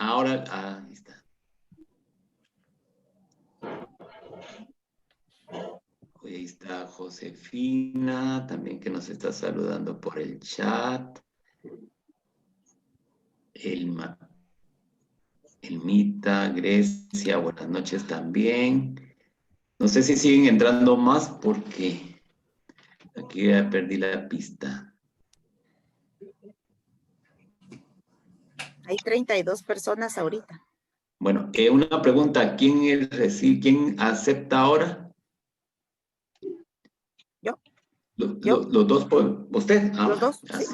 Ahora, ahí está. Ahí está Josefina, también que nos está saludando por el chat. Elmita, Grecia, buenas noches también. No sé si siguen entrando más porque aquí ya perdí la pista. Hay 32 personas ahorita. Bueno, una pregunta, ¿quién acepta ahora? Yo. Los dos, ¿usted? Ah, los dos, así.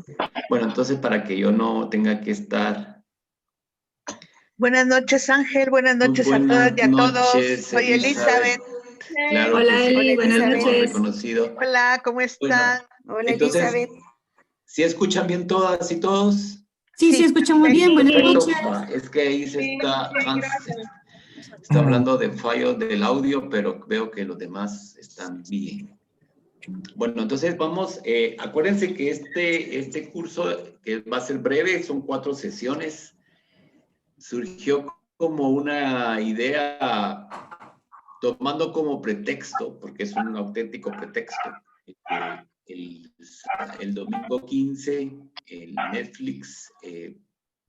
sí. Bueno, entonces para que yo no tenga que estar... Buenas noches, Ángel. Buenas noches a todas y a todos. Soy Elizabeth. Claro. Hola, que sí. Eli, buenas Elizabeth. noches. Reconocido. Hola, ¿cómo están? Bueno, Hola, entonces, Elizabeth. ¿sí escuchan bien todas y todos? Sí, escuchamos bien. Buenas Perfecto. noches. Es que ahí se Sí, está, Hans gracias. está hablando de fallo del audio, pero veo que los demás están bien. Bueno, entonces vamos, acuérdense que este curso, que va a ser breve, son 4 sesiones, surgió como una idea tomando como pretexto, porque es un auténtico pretexto, el domingo 15, el Netflix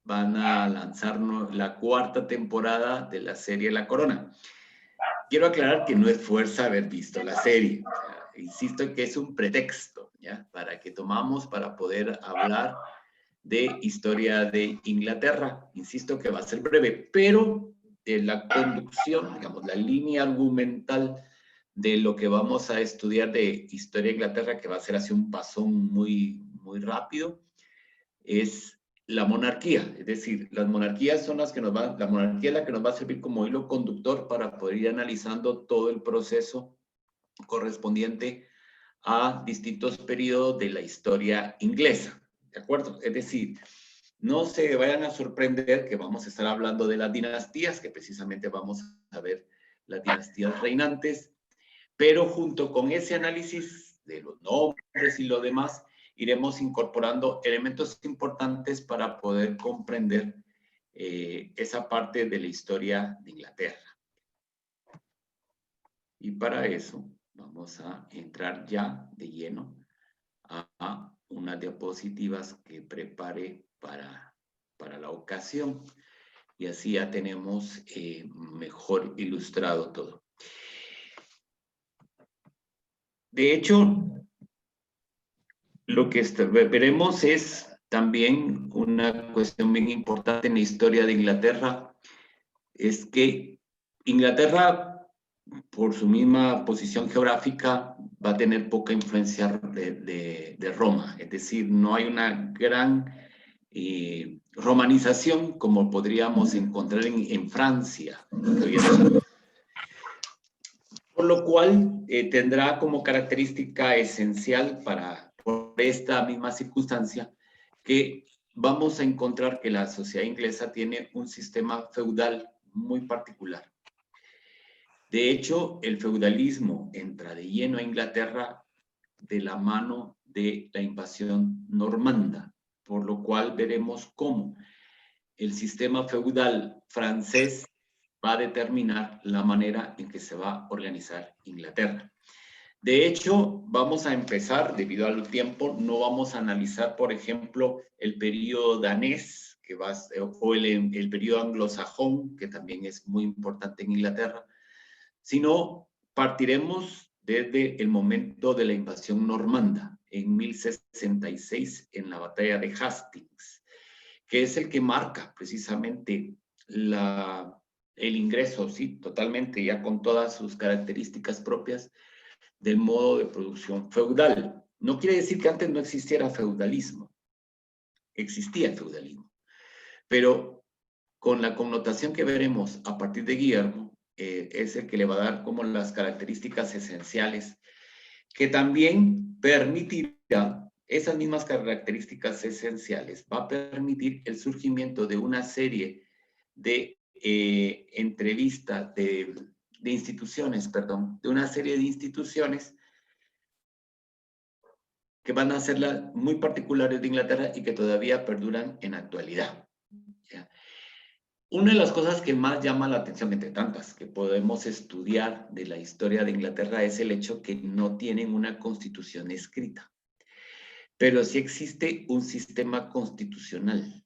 van a lanzar la 4ª temporada de la serie La Corona. Quiero aclarar que no es fuerza haber visto la serie. O sea, insisto en que es un pretexto, ¿ya? Para que tomamos para poder hablar de historia de Inglaterra. Insisto que va a ser breve, pero la conducción, digamos, la línea argumental de lo que vamos a estudiar de historia de Inglaterra, que va a ser así un pasón muy, muy rápido, es la monarquía. Es decir, las monarquías son las que nos van, la monarquía es la que nos va a servir como hilo conductor para poder ir analizando todo el proceso correspondiente a distintos periodos de la historia inglesa. ¿De acuerdo? Es decir, no se vayan a sorprender que vamos a estar hablando de las dinastías, que precisamente vamos a ver las dinastías reinantes, pero junto con ese análisis de los nombres y lo demás, iremos incorporando elementos importantes para poder comprender esa parte de la historia de Inglaterra. Y para eso vamos a entrar ya de lleno a unas diapositivas que prepare para la ocasión. Y así ya tenemos mejor ilustrado todo. De hecho, lo que veremos es también una cuestión bien importante en la historia de Inglaterra, es que Inglaterra, por su misma posición geográfica, va a tener poca influencia de Roma, es decir, no hay una gran romanización como podríamos encontrar en Francia, por lo cual tendrá como característica esencial por esta misma circunstancia que vamos a encontrar que la sociedad inglesa tiene un sistema feudal muy particular. De hecho, el feudalismo entra de lleno a Inglaterra de la mano de la invasión normanda, por lo cual veremos cómo el sistema feudal francés va a determinar la manera en que se va a organizar Inglaterra. De hecho, vamos a empezar, debido al tiempo, no vamos a analizar, por ejemplo, el periodo danés, o el periodo anglosajón, que también es muy importante en Inglaterra, sino partiremos desde el momento de la invasión normanda, en 1066, en la batalla de Hastings, que es el que marca precisamente el ingreso, sí, totalmente, ya con todas sus características propias, del modo de producción feudal. No quiere decir que antes no existiera feudalismo, existía el feudalismo, pero con la connotación que veremos a partir de Guillermo, es el que le va a dar como las características esenciales que también permitirá, esas mismas características esenciales, va a permitir el surgimiento de una serie de entrevistas, de instituciones, perdón, de una serie de instituciones que van a ser muy particulares de Inglaterra y que todavía perduran en la actualidad. ¿Ya? Una de las cosas que más llama la atención, entre tantas, que podemos estudiar de la historia de Inglaterra, es el hecho que no tienen una constitución escrita. Pero sí existe un sistema constitucional.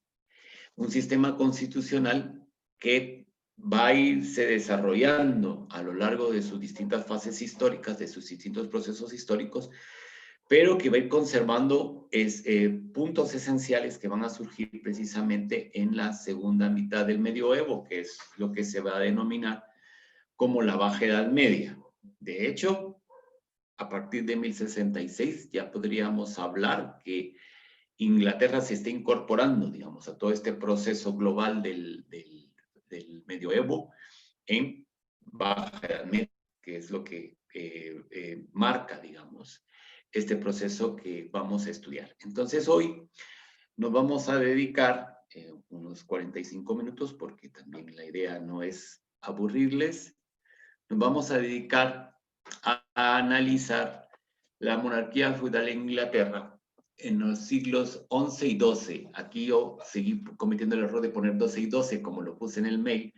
Un sistema constitucional que va a irse desarrollando a lo largo de sus distintas fases históricas, de sus distintos procesos históricos, pero que va a ir conservando puntos esenciales que van a surgir precisamente en la segunda mitad del medioevo, que es lo que se va a denominar como la Baja Edad Media. De hecho, a partir de 1066 ya podríamos hablar que Inglaterra se está incorporando, digamos, a todo este proceso global del medioevo en Baja Edad Media, que es lo que marca, digamos, este proceso que vamos a estudiar. Entonces, hoy nos vamos a dedicar unos 45 minutos, porque también la idea no es aburrirles. Nos vamos a dedicar a analizar la monarquía feudal en Inglaterra en los siglos XI y XII. Aquí yo seguí cometiendo el error de poner 12 y 12, como lo puse en el mail,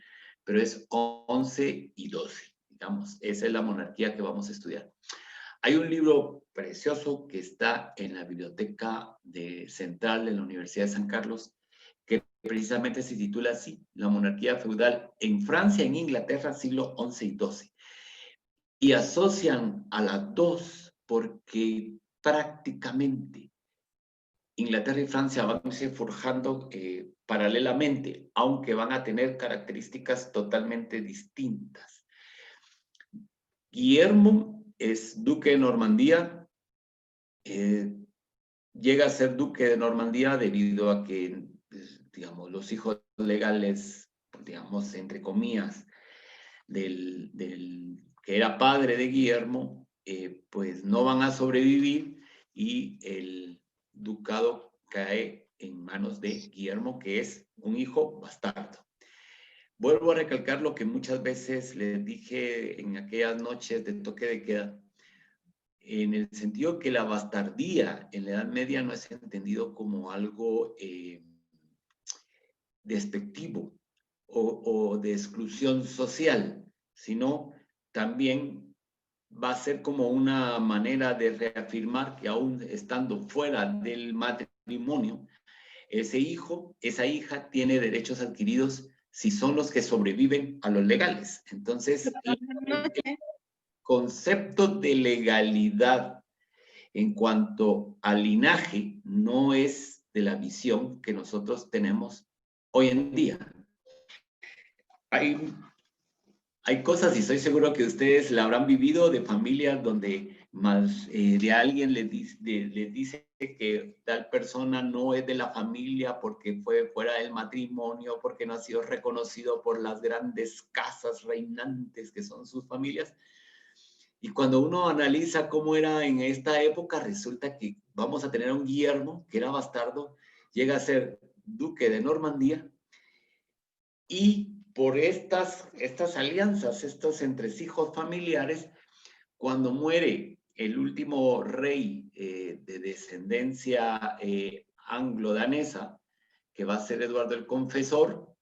pero es 11 y 12, digamos. Esa es la monarquía que vamos a estudiar. Hay un libro precioso que está en la biblioteca central de la Universidad de San Carlos, que precisamente se titula así, La monarquía feudal en Francia, en Inglaterra, siglo XI y XII. Y asocian a las dos porque prácticamente Inglaterra y Francia van a irse forjando paralelamente, aunque van a tener características totalmente distintas. Guillermo es duque de Normandía, llega a ser duque de Normandía debido a que, digamos, los hijos legales, digamos, entre comillas, del que era padre de Guillermo, pues no van a sobrevivir y el ducado cae en manos de Guillermo, que es un hijo bastardo. Vuelvo a recalcar lo que muchas veces les dije en aquellas noches de toque de queda, en el sentido que la bastardía en la Edad Media no es entendido como algo despectivo o de exclusión social, sino también va a ser como una manera de reafirmar que aún estando fuera del matrimonio, ese hijo, esa hija tiene derechos adquiridos si son los que sobreviven a los legales. Entonces, el concepto de legalidad en cuanto al linaje no es de la visión que nosotros tenemos hoy en día. Hay cosas, y estoy seguro que ustedes la habrán vivido, de familias donde más de alguien les dice que tal persona no es de la familia porque fue fuera del matrimonio, porque no ha sido reconocido por las grandes casas reinantes que son sus familias. Y cuando uno analiza cómo era en esta época, resulta que vamos a tener a un Guillermo, que era bastardo, llega a ser duque de Normandía, y por estas alianzas, estos entresijos familiares, cuando muere el último rey de descendencia anglo-danesa, que va a ser Eduardo el Confesor,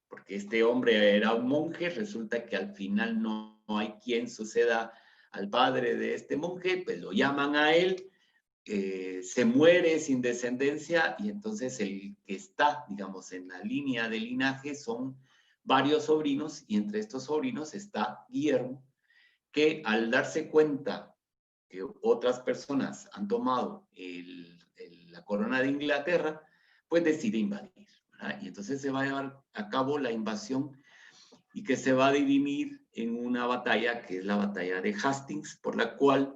porque este hombre era un monje, resulta que al final no hay quien suceda al padre de este monje, pues lo llaman a él, se muere sin descendencia, y entonces el que está, digamos, en la línea de linaje son varios sobrinos, y entre estos sobrinos está Guillermo, que al darse cuenta que otras personas han tomado la corona de Inglaterra, pues decide invadir, ¿verdad? Y entonces se va a llevar a cabo la invasión, y que se va a dirimir en una batalla que es la batalla de Hastings, por la cual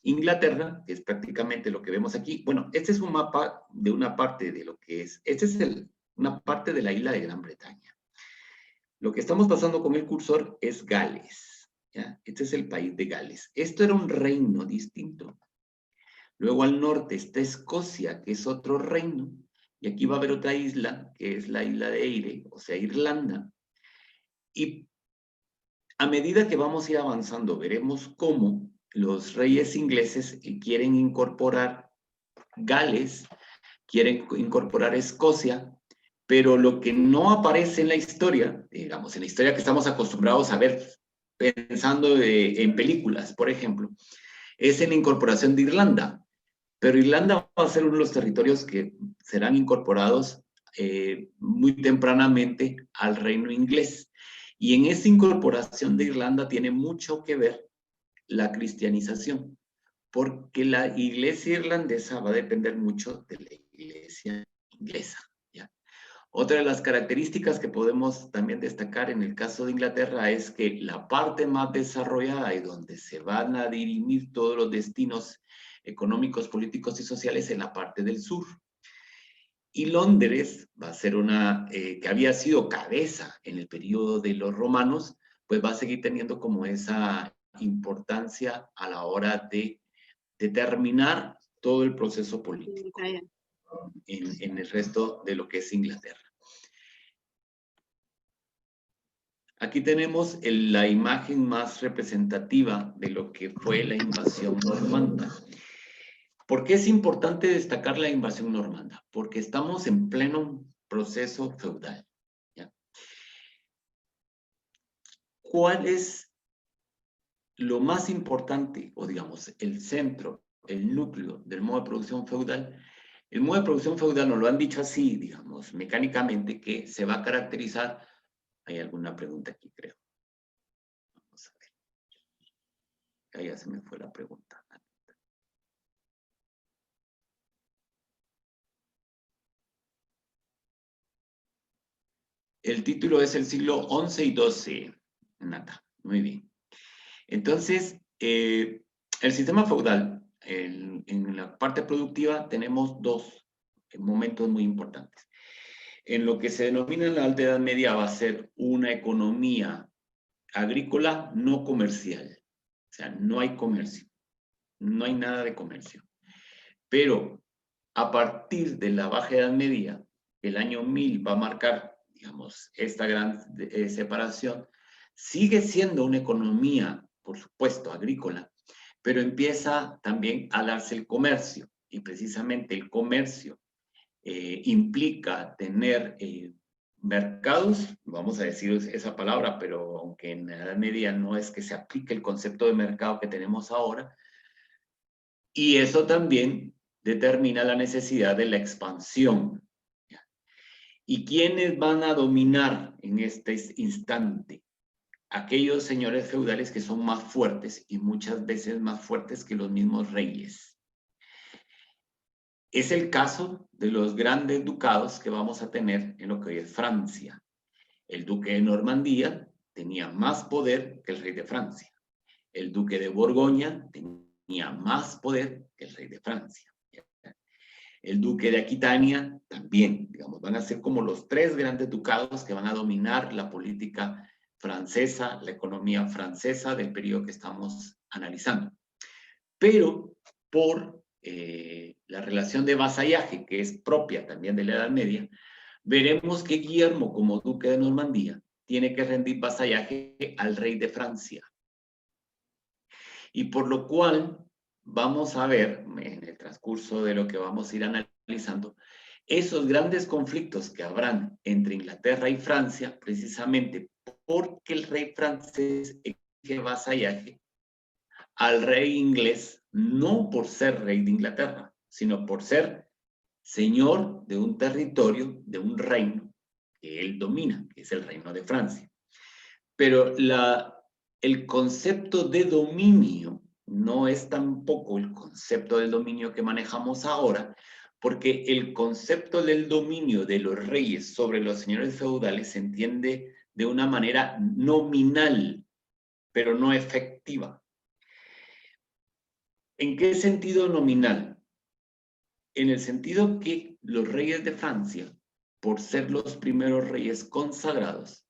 Inglaterra, que es prácticamente lo que vemos aquí, bueno, este es un mapa de una parte de lo que es, esta es una parte de la isla de Gran Bretaña. Lo que estamos pasando con el cursor es Gales, ¿ya? Este es el país de Gales. Esto era un reino distinto. Luego al norte está Escocia, que es otro reino, y aquí va a haber otra isla, que es la isla de Eire, o sea, Irlanda. Y a medida que vamos a ir avanzando, veremos cómo los reyes ingleses quieren incorporar Gales, quieren incorporar Escocia, Pero lo que no aparece en la historia, digamos, en la historia que estamos acostumbrados a ver pensando en películas, por ejemplo, es en la incorporación de Irlanda. Pero Irlanda va a ser uno de los territorios que serán incorporados muy tempranamente al reino inglés. Y en esa incorporación de Irlanda tiene mucho que ver la cristianización, porque la iglesia irlandesa va a depender mucho de la iglesia inglesa. ¿Ya? Otra de las características que podemos también destacar en el caso de Inglaterra es que la parte más desarrollada y donde se van a dirimir todos los destinos económicos, políticos y sociales en la parte del sur. Y Londres va a ser una, que había sido cabeza en el periodo de los romanos, pues va a seguir teniendo como esa importancia a la hora de determinar todo el proceso político en el resto de lo que es Inglaterra. Aquí tenemos la imagen más representativa de lo que fue la invasión normanda. ¿Por qué es importante destacar la invasión normanda? Porque estamos en pleno proceso feudal. ¿Ya? ¿Cuál es lo más importante, o digamos, el centro, el núcleo del modo de producción feudal? El modo de producción feudal, nos lo han dicho así, digamos, mecánicamente, que se va a caracterizar. Hay alguna pregunta aquí, creo. Vamos a ver. Ahí ya se me fue la pregunta. El título es el siglo XI y XII, Nata. Muy bien. Entonces, el sistema feudal, en la parte productiva tenemos dos momentos muy importantes. En lo que se denomina la Alta Edad Media va a ser una economía agrícola no comercial. O sea, no hay comercio. No hay nada de comercio. Pero a partir de la Baja Edad Media, el año 1000 va a marcar, digamos, esta gran separación. Sigue siendo una economía, por supuesto, agrícola, pero empieza también a darse el comercio. Y precisamente el comercio implica tener mercados, vamos a decir esa palabra, pero aunque en la Edad Media no es que se aplique el concepto de mercado que tenemos ahora, y eso también determina la necesidad de la expansión. ¿Y quiénes van a dominar en este instante? Aquellos señores feudales que son más fuertes y muchas veces más fuertes que los mismos reyes. Es el caso de los grandes ducados que vamos a tener en lo que hoy es Francia. El duque de Normandía tenía más poder que el rey de Francia. El duque de Borgoña tenía más poder que el rey de Francia. El duque de Aquitania también, digamos, van a ser como los tres grandes ducados que van a dominar la política francesa, la economía francesa del periodo que estamos analizando. Pero por la relación de vasallaje, que es propia también de la Edad Media, veremos que Guillermo, como duque de Normandía, tiene que rendir vasallaje al rey de Francia. Y por lo cual vamos a ver, en el transcurso de lo que vamos a ir analizando, esos grandes conflictos que habrán entre Inglaterra y Francia, precisamente porque el rey francés exige vasallaje al rey inglés, no por ser rey de Inglaterra, sino por ser señor de un territorio, de un reino que él domina, que es el reino de Francia. Pero el concepto de dominio no es tampoco el concepto del dominio que manejamos ahora, porque el concepto del dominio de los reyes sobre los señores feudales se entiende de una manera nominal, pero no efectiva. ¿En qué sentido nominal? En el sentido que los reyes de Francia, por ser los primeros reyes consagrados,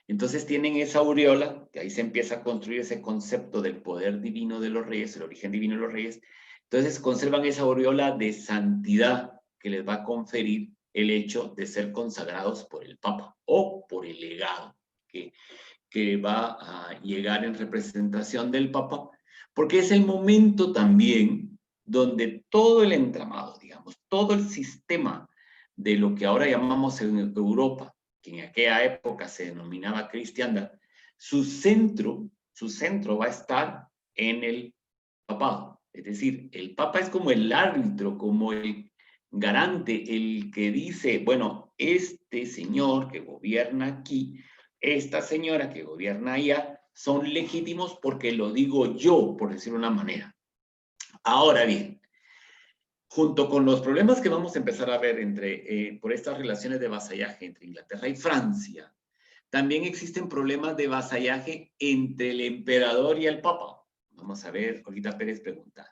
entonces tienen esa aureola, que ahí se empieza a construir ese concepto del poder divino de los reyes, el origen divino de los reyes. Entonces conservan esa aureola de santidad que les va a conferir el hecho de ser consagrados por el Papa o por el legado que va a llegar en representación del Papa, porque es el momento también donde todo el entramado, digamos, todo el sistema de lo que ahora llamamos en Europa, que en aquella época se denominaba cristiandad, su centro va a estar en el papado. Es decir, el papa es como el árbitro, como el garante, el que dice, bueno, este señor que gobierna aquí, esta señora que gobierna allá, son legítimos porque lo digo yo, por decirlo de una manera. Ahora bien, junto con los problemas que vamos a empezar a ver por estas relaciones de vasallaje entre Inglaterra y Francia, también existen problemas de vasallaje entre el emperador y el papa. Vamos a ver, Olita Pérez pregunta.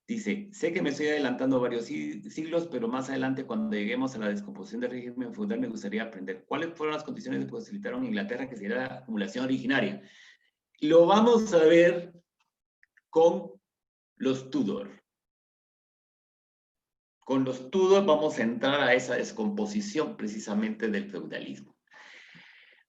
Dice, sé que me estoy adelantando varios siglos, pero más adelante, cuando lleguemos a la descomposición del régimen feudal, me gustaría aprender cuáles fueron las condiciones que posibilitaron a Inglaterra que se diera la acumulación originaria. Lo vamos a ver con los Tudor. Con los Tudor vamos a entrar a esa descomposición precisamente del feudalismo.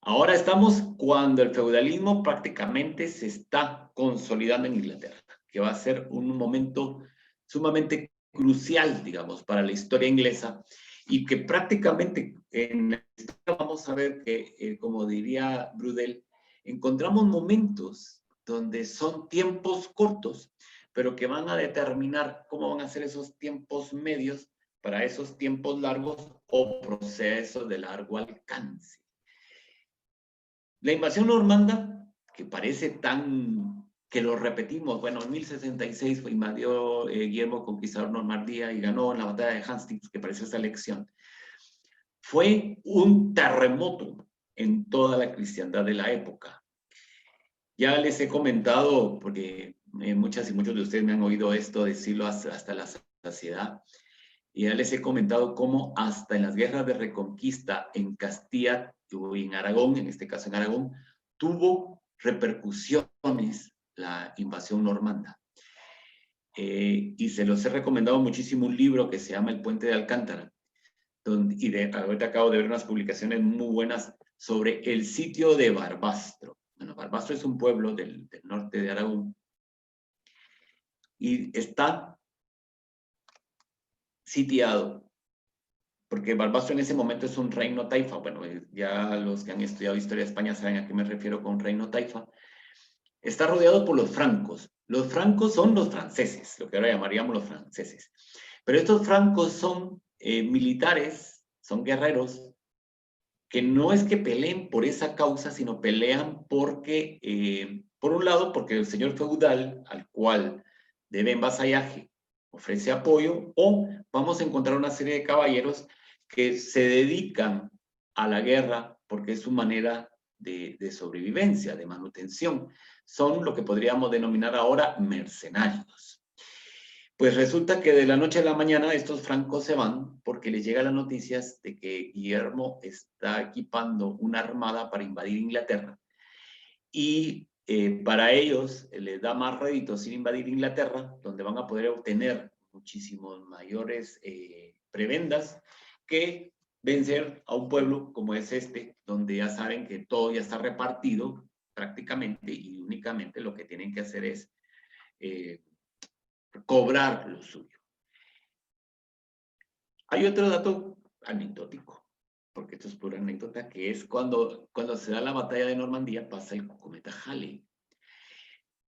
Ahora estamos cuando el feudalismo prácticamente se está consolidando en Inglaterra, que va a ser un momento sumamente crucial, digamos, para la historia inglesa, y que prácticamente en la historia vamos a ver que, como diría Brudel, encontramos momentos donde son tiempos cortos, pero que van a determinar cómo van a ser esos tiempos medios para esos tiempos largos o procesos de largo alcance. La invasión normanda, que parece tan, que lo repetimos, bueno, en 1066 invadió Guillermo Conquistador Normandía y ganó en la batalla de Hastings, que pareció esa elección. Fue un terremoto en toda la cristiandad de la época. Ya les he comentado, porque muchas y muchos de ustedes me han oído esto decirlo hasta la saciedad, y ya les he comentado cómo hasta en las guerras de reconquista en Castilla y en Aragón, en este caso en Aragón, tuvo repercusiones la invasión normanda. Y se los he recomendado muchísimo un libro que se llama El Puente de Alcántara, ahorita acabo de ver unas publicaciones muy buenas sobre el sitio de Barbastro. Bueno, Barbastro es un pueblo del norte de Aragón y está sitiado porque Barbastro en ese momento es un reino taifa. Bueno, ya los que han estudiado historia de España saben a qué me refiero con reino taifa. Está rodeado por los francos. Los francos son los franceses, lo que ahora llamaríamos los franceses. Pero estos francos son militares, son guerreros, que no es que peleen por esa causa, sino pelean porque, por un lado, porque el señor feudal al cual deben vasallaje ofrece apoyo, o vamos a encontrar una serie de caballeros que se dedican a la guerra porque es su manera de sobrevivencia, de manutención. Son lo que podríamos denominar ahora mercenarios. Pues resulta que de la noche a la mañana estos francos se van porque les llega las noticias de que Guillermo está equipando una armada para invadir Inglaterra y para ellos les da más réditos ir a invadir Inglaterra, donde van a poder obtener muchísimos mayores prebendas que vencer a un pueblo como es este, donde ya saben que todo ya está repartido prácticamente y únicamente lo que tienen que hacer es cobrar lo suyo. Hay otro dato anecdótico, porque esto es pura anécdota, que es cuando se da la batalla de Normandía pasa el cometa Halley.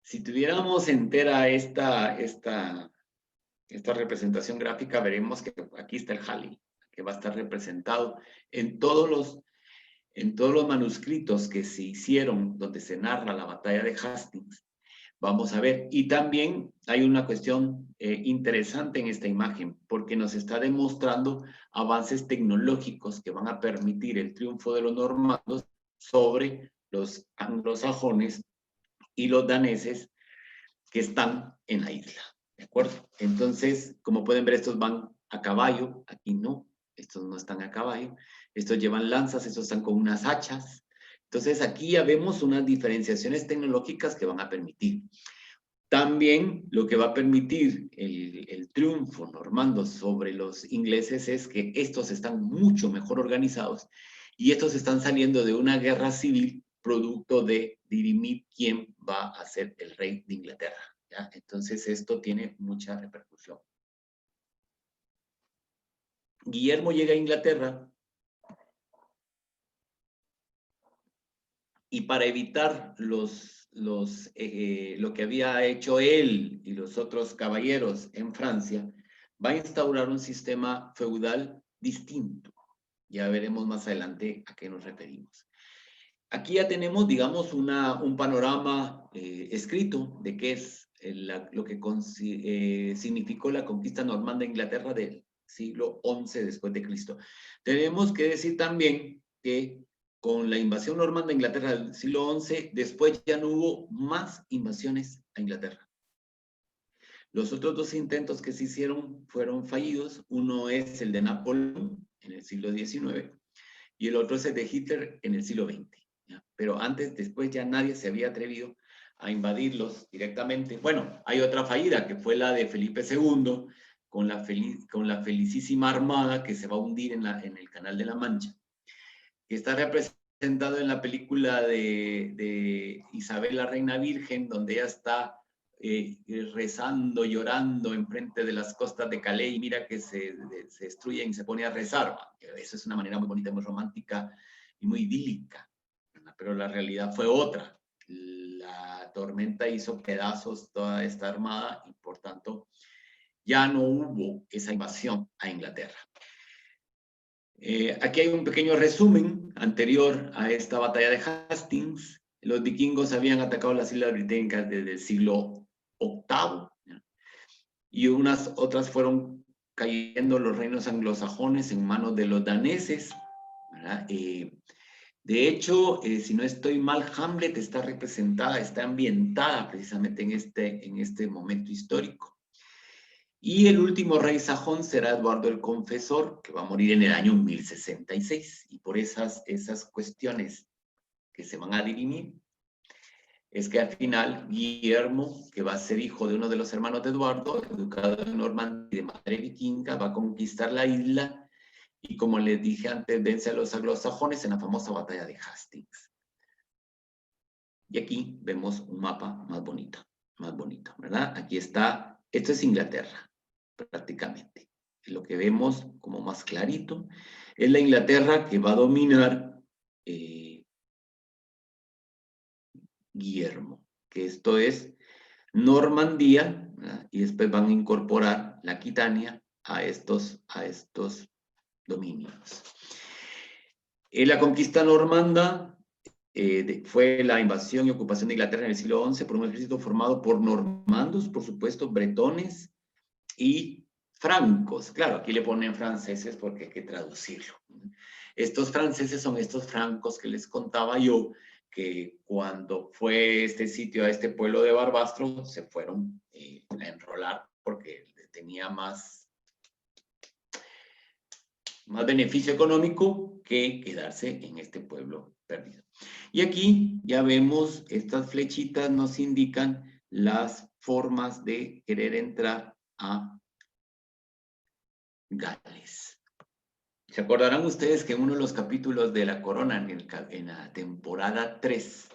Si tuviéramos entera esta representación gráfica, veremos que aquí está el Halley, que va a estar representado en todos los manuscritos que se hicieron donde se narra la batalla de Hastings. Vamos a ver, y también hay una cuestión interesante en esta imagen, porque nos está demostrando avances tecnológicos que van a permitir el triunfo de los normandos sobre los anglosajones y los daneses que están en la isla, ¿de acuerdo? Entonces, como pueden ver, estos van a caballo, aquí no, estos no están a caballo, estos llevan lanzas, estos están con unas hachas. Entonces, aquí ya vemos unas diferenciaciones tecnológicas que van a permitir. También lo que va a permitir el triunfo normando sobre los ingleses es que estos están mucho mejor organizados y estos están saliendo de una guerra civil producto de dirimir quién va a ser el rey de Inglaterra, ¿ya? Entonces esto tiene mucha repercusión. Guillermo llega a Inglaterra y para evitar lo que había hecho él y los otros caballeros en Francia, va a instaurar un sistema feudal distinto. Ya veremos más adelante a qué nos referimos. Aquí ya tenemos, digamos, un panorama escrito de qué es lo que significó la conquista normanda de Inglaterra del siglo XI después de Cristo. Tenemos que decir también que con la invasión normanda de Inglaterra del siglo XI, después ya no hubo más invasiones a Inglaterra. Los otros dos intentos que se hicieron fueron fallidos. Uno es el de Napoleón en el siglo XIX y el otro es el de Hitler en el siglo XX. ¿Ya? Pero después ya nadie se había atrevido a invadirlos directamente. Bueno, hay otra fallida que fue la de Felipe II con la felicísima armada que se va a hundir en el Canal de la Mancha, que está representado en la película de Isabel la Reina Virgen, donde ella está rezando, llorando enfrente de las costas de Calais y mira que se destruyen y se pone a rezar. Eso es una manera muy bonita, muy romántica y muy idílica, pero la realidad fue otra. La tormenta hizo pedazos toda esta armada y por tanto ya no hubo esa invasión a Inglaterra. Aquí hay un pequeño resumen anterior a esta batalla de Hastings. Los vikingos habían atacado las islas británicas desde el siglo VIII, ¿ya? Y unas otras fueron cayendo los reinos anglosajones en manos de los daneses, ¿verdad? De hecho, si no estoy mal, Hamlet está representada, está ambientada precisamente en este momento histórico. Y el último rey sajón será Eduardo el Confesor, que va a morir en el año 1066. Y por esas cuestiones que se van a dirimir, es que al final Guillermo, que va a ser hijo de uno de los hermanos de Eduardo, educado en Normandía de madre vikinga, va a conquistar la isla y, como les dije antes, vence a los anglosajones en la famosa batalla de Hastings. Y aquí vemos un mapa más bonito, ¿verdad? Aquí está, esto es Inglaterra, prácticamente. Lo que vemos como más clarito es la Inglaterra que va a dominar Guillermo, que esto es Normandía, ¿verdad? Y después van a incorporar la Aquitania a estos dominios. La conquista normanda fue la invasión y ocupación de Inglaterra en el siglo XI por un ejército formado por normandos, por supuesto, bretones y francos. Claro, aquí le ponen franceses porque hay que traducirlo. Estos franceses son estos francos que les contaba yo, que cuando fue este sitio a este pueblo de Barbastro, se fueron a enrolar porque tenía más beneficio económico que quedarse en este pueblo perdido. Y aquí ya vemos, estas flechitas nos indican las formas de querer entrar a Gales. ¿Se acordarán ustedes que en uno de los capítulos de La Corona, en la temporada 3,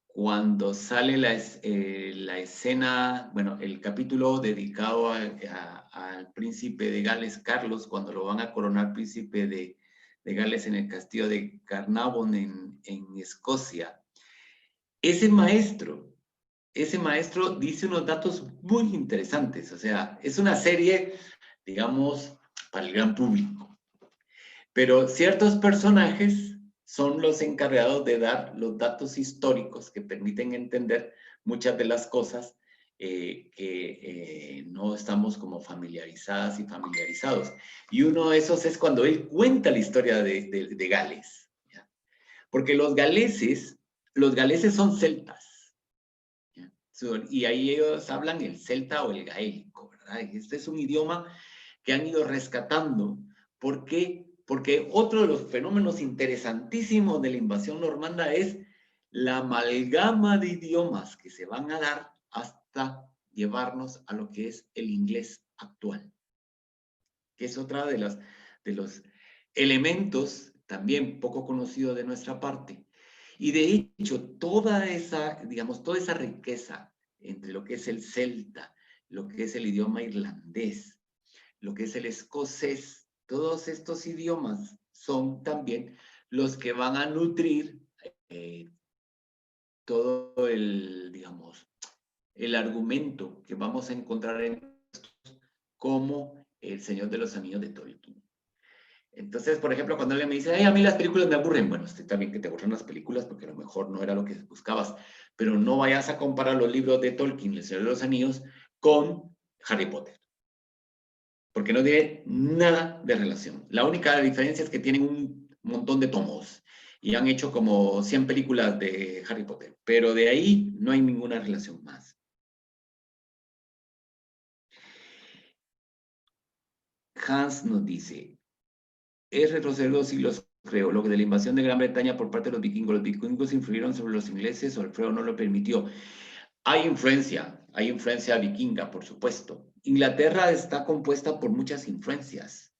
cuando sale la escena, bueno, el capítulo dedicado al príncipe de Gales, Carlos, cuando lo van a coronar príncipe de Gales en el castillo de Carnarvon en Escocia, ese maestro dice unos datos muy interesantes. O sea, es una serie, digamos, para el gran público. Pero ciertos personajes son los encargados de dar los datos históricos que permiten entender muchas de las cosas que no estamos como familiarizadas y familiarizados. Y uno de esos es cuando él cuenta la historia de Gales, ¿ya? Porque los galeses son celtas, ¿ya? Y ahí ellos hablan el celta o el gaélico, ¿verdad? Este es un idioma que han ido rescatando. ¿Por qué? Porque otro de los fenómenos interesantísimos de la invasión normanda es la amalgama de idiomas que se van a dar hasta llevarnos a lo que es el inglés actual, que es otra de los elementos también poco conocidos de nuestra parte. Y de hecho, toda esa riqueza entre lo que es el celta, lo que es el idioma irlandés, lo que es el escocés, todos estos idiomas son también los que van a nutrir todo el, digamos, el argumento que vamos a encontrar en estos, como El Señor de los Anillos de Tolkien. Entonces, por ejemplo, cuando alguien me dice, ay, a mí las películas me aburren, bueno, está bien que te aburren las películas porque a lo mejor no era lo que buscabas, pero no vayas a comparar los libros de Tolkien, El Señor de los Anillos, con Harry Potter, porque no tiene nada de relación. La única diferencia es que tienen un montón de tomos y han hecho como 100 películas de Harry Potter, pero de ahí no hay ninguna relación más. Hans nos dice, es retroceder 2 siglos, creo, lo que de la invasión de Gran Bretaña por parte de los vikingos. Los vikingos influyeron sobre los ingleses o Alfredo no lo permitió. Hay influencia vikinga, por supuesto. Inglaterra está compuesta por muchas influencias.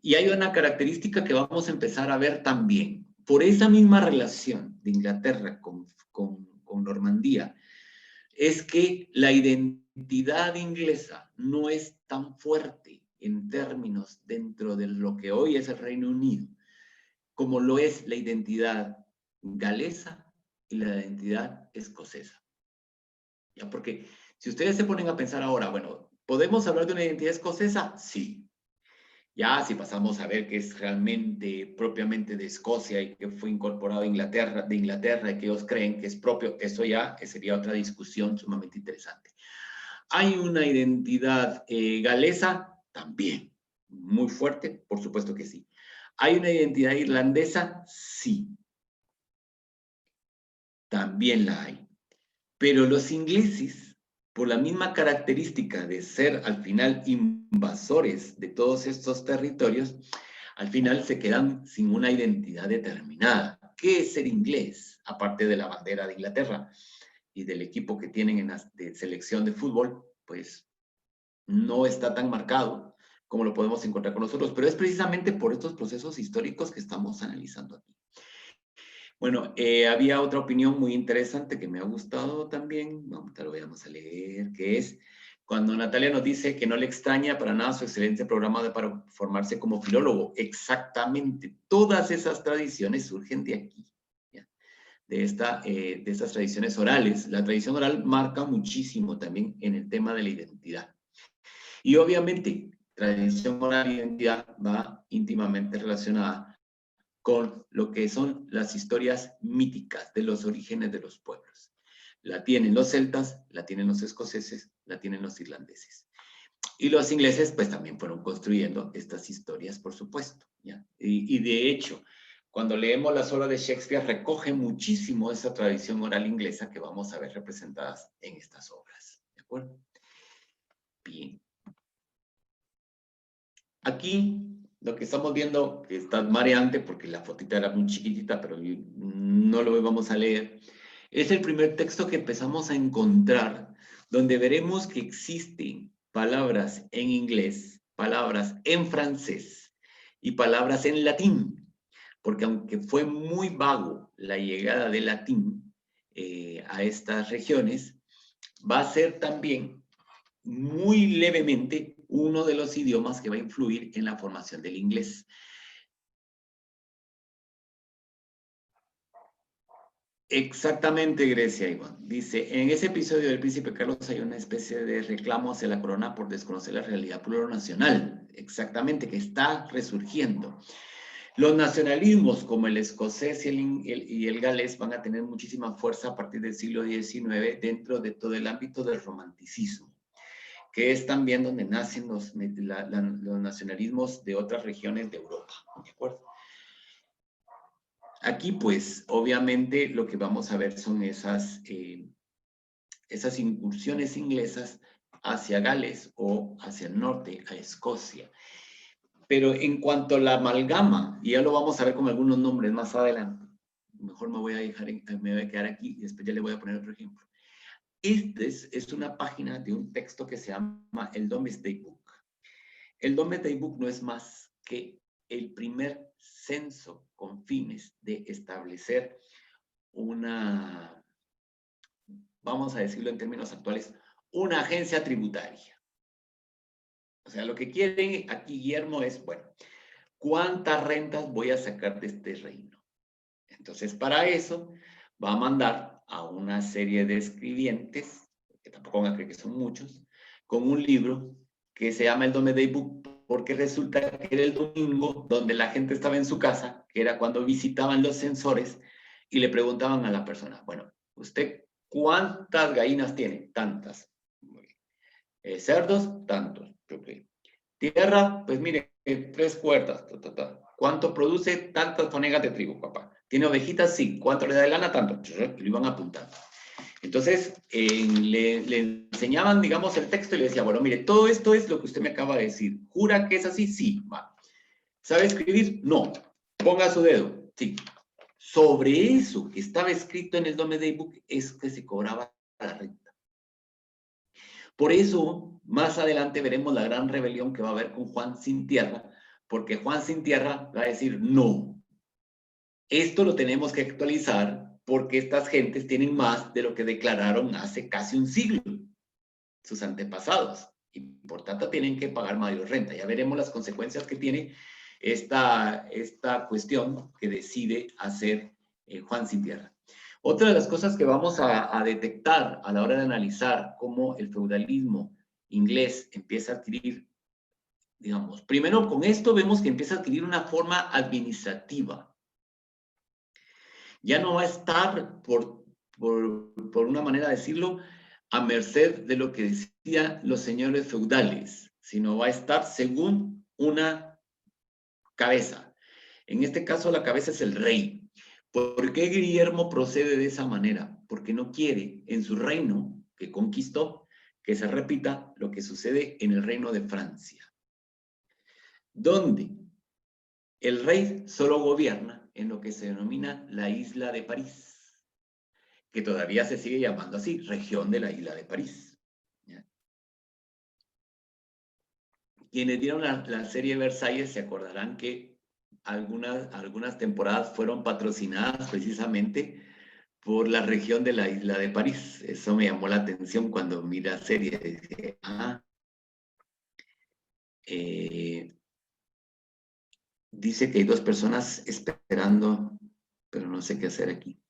Y hay una característica que vamos a empezar a ver también. Por esa misma relación de Inglaterra con Normandía, es que la identidad inglesa no es tan fuerte en términos dentro de lo que hoy es el Reino Unido, como lo es la identidad galesa y la identidad escocesa. ¿Ya? Porque si ustedes se ponen a pensar ahora, bueno, ¿podemos hablar de una identidad escocesa? Sí. Ya si pasamos a ver que es realmente propiamente de Escocia y que fue incorporado de Inglaterra y que ellos creen que es propio, eso ya sería otra discusión sumamente interesante. ¿Hay una identidad galesa? También. Muy fuerte, por supuesto que sí. ¿Hay una identidad irlandesa? Sí. También la hay. Pero los ingleses, por la misma característica de ser al final invasores de todos estos territorios, al final se quedan sin una identidad determinada. ¿Qué es ser inglés? Aparte de la bandera de Inglaterra y del equipo que tienen en la selección de fútbol, pues no está tan marcado como lo podemos encontrar con nosotros, pero es precisamente por estos procesos históricos que estamos analizando aquí. Bueno, había otra opinión muy interesante que me ha gustado también, te lo vamos a leer, que es cuando Natalia nos dice que no le extraña para nada su excelente programa para formarse como filólogo. Exactamente, todas esas tradiciones surgen de aquí, ¿ya? De estas tradiciones orales. La tradición oral marca muchísimo también en el tema de la identidad. Y obviamente, tradición oral e identidad va íntimamente relacionada con lo que son las historias míticas de los orígenes de los pueblos. La tienen los celtas, la tienen los escoceses, la tienen los irlandeses. Y los ingleses, pues también fueron construyendo estas historias, por supuesto, ¿ya? Y de hecho, cuando leemos las obras de Shakespeare, recoge muchísimo esa tradición oral inglesa que vamos a ver representadas en estas obras, ¿de acuerdo? Bien. Aquí lo que estamos viendo, que está mareante porque la fotita era muy chiquitita, pero no lo vamos a leer, es el primer texto que empezamos a encontrar, donde veremos que existen palabras en inglés, palabras en francés y palabras en latín, porque aunque fue muy vago la llegada del latín a estas regiones, va a ser también muy levemente uno de los idiomas que va a influir en la formación del inglés. Exactamente, Grecia, Iván. Dice, en ese episodio del Príncipe Carlos hay una especie de reclamo hacia la corona por desconocer la realidad plurinacional. Exactamente, que está resurgiendo. Los nacionalismos como el escocés y el galés van a tener muchísima fuerza a partir del siglo XIX dentro de todo el ámbito del romanticismo, que es también donde nacen los nacionalismos de otras regiones de Europa, ¿de acuerdo? Aquí, pues, obviamente, lo que vamos a ver son esas incursiones inglesas hacia Gales o hacia el norte, a Escocia. Pero en cuanto a la amalgama, y ya lo vamos a ver con algunos nombres más adelante, mejor me voy a quedar aquí y después ya le voy a poner otro ejemplo. Esta es una página de un texto que se llama el Domesday Book. El Domesday Book no es más que el primer censo con fines de establecer una, vamos a decirlo en términos actuales, una agencia tributaria. O sea, lo que quieren aquí Guillermo es, bueno, ¿cuántas rentas voy a sacar de este reino? Entonces, para eso, va a mandar a una serie de escribientes, que tampoco van a creer que son muchos, con un libro que se llama el Domesday Book, porque resulta que era el domingo donde la gente estaba en su casa, que era cuando visitaban los censores, y le preguntaban a la persona, bueno, ¿usted cuántas gallinas tiene? Tantas. ¿Cerdos? Tantos. Okay. Tierra, pues mire, 3 cuerdas. ¿Cuánto produce? Tantas fanegas de trigo, papá. ¿Tiene ovejitas? Sí. ¿Cuánto le da de lana? Tanto. Lo iban apuntando. Entonces, le enseñaban, digamos, el texto y le decía, bueno, mire, todo esto es lo que usted me acaba de decir. ¿Jura que es así? Sí. Va. ¿Sabe escribir? No. Ponga su dedo. Sí. Sobre eso que estaba escrito en el Domesday Book es que se cobraba la renta. Por eso, más adelante veremos la gran rebelión que va a haber con Juan Sin Tierra, porque Juan Sin Tierra va a decir, no, esto lo tenemos que actualizar porque estas gentes tienen más de lo que declararon hace casi un siglo, sus antepasados, y por tanto tienen que pagar mayor renta. Ya veremos las consecuencias que tiene esta cuestión que decide hacer Juan Sin Tierra. Otra de las cosas que vamos a detectar a la hora de analizar cómo el feudalismo inglés empieza a adquirir, digamos, primero con esto vemos que empieza a adquirir una forma administrativa. Ya no va a estar, por una manera de decirlo, a merced de lo que decían los señores feudales, sino va a estar según una cabeza. En este caso, la cabeza es el rey. ¿Por qué Guillermo procede de esa manera? Porque no quiere en su reino que conquistó que se repita lo que sucede en el reino de Francia, donde el rey solo gobierna en lo que se denomina la isla de París, que todavía se sigue llamando así, región de la isla de París. ¿Ya? Quienes vieron la serie Versalles se acordarán que algunas temporadas fueron patrocinadas precisamente por la región de la isla de París. Eso me llamó la atención cuando vi la serie. Dije, dice que hay 2 personas esperando, pero no sé qué hacer aquí.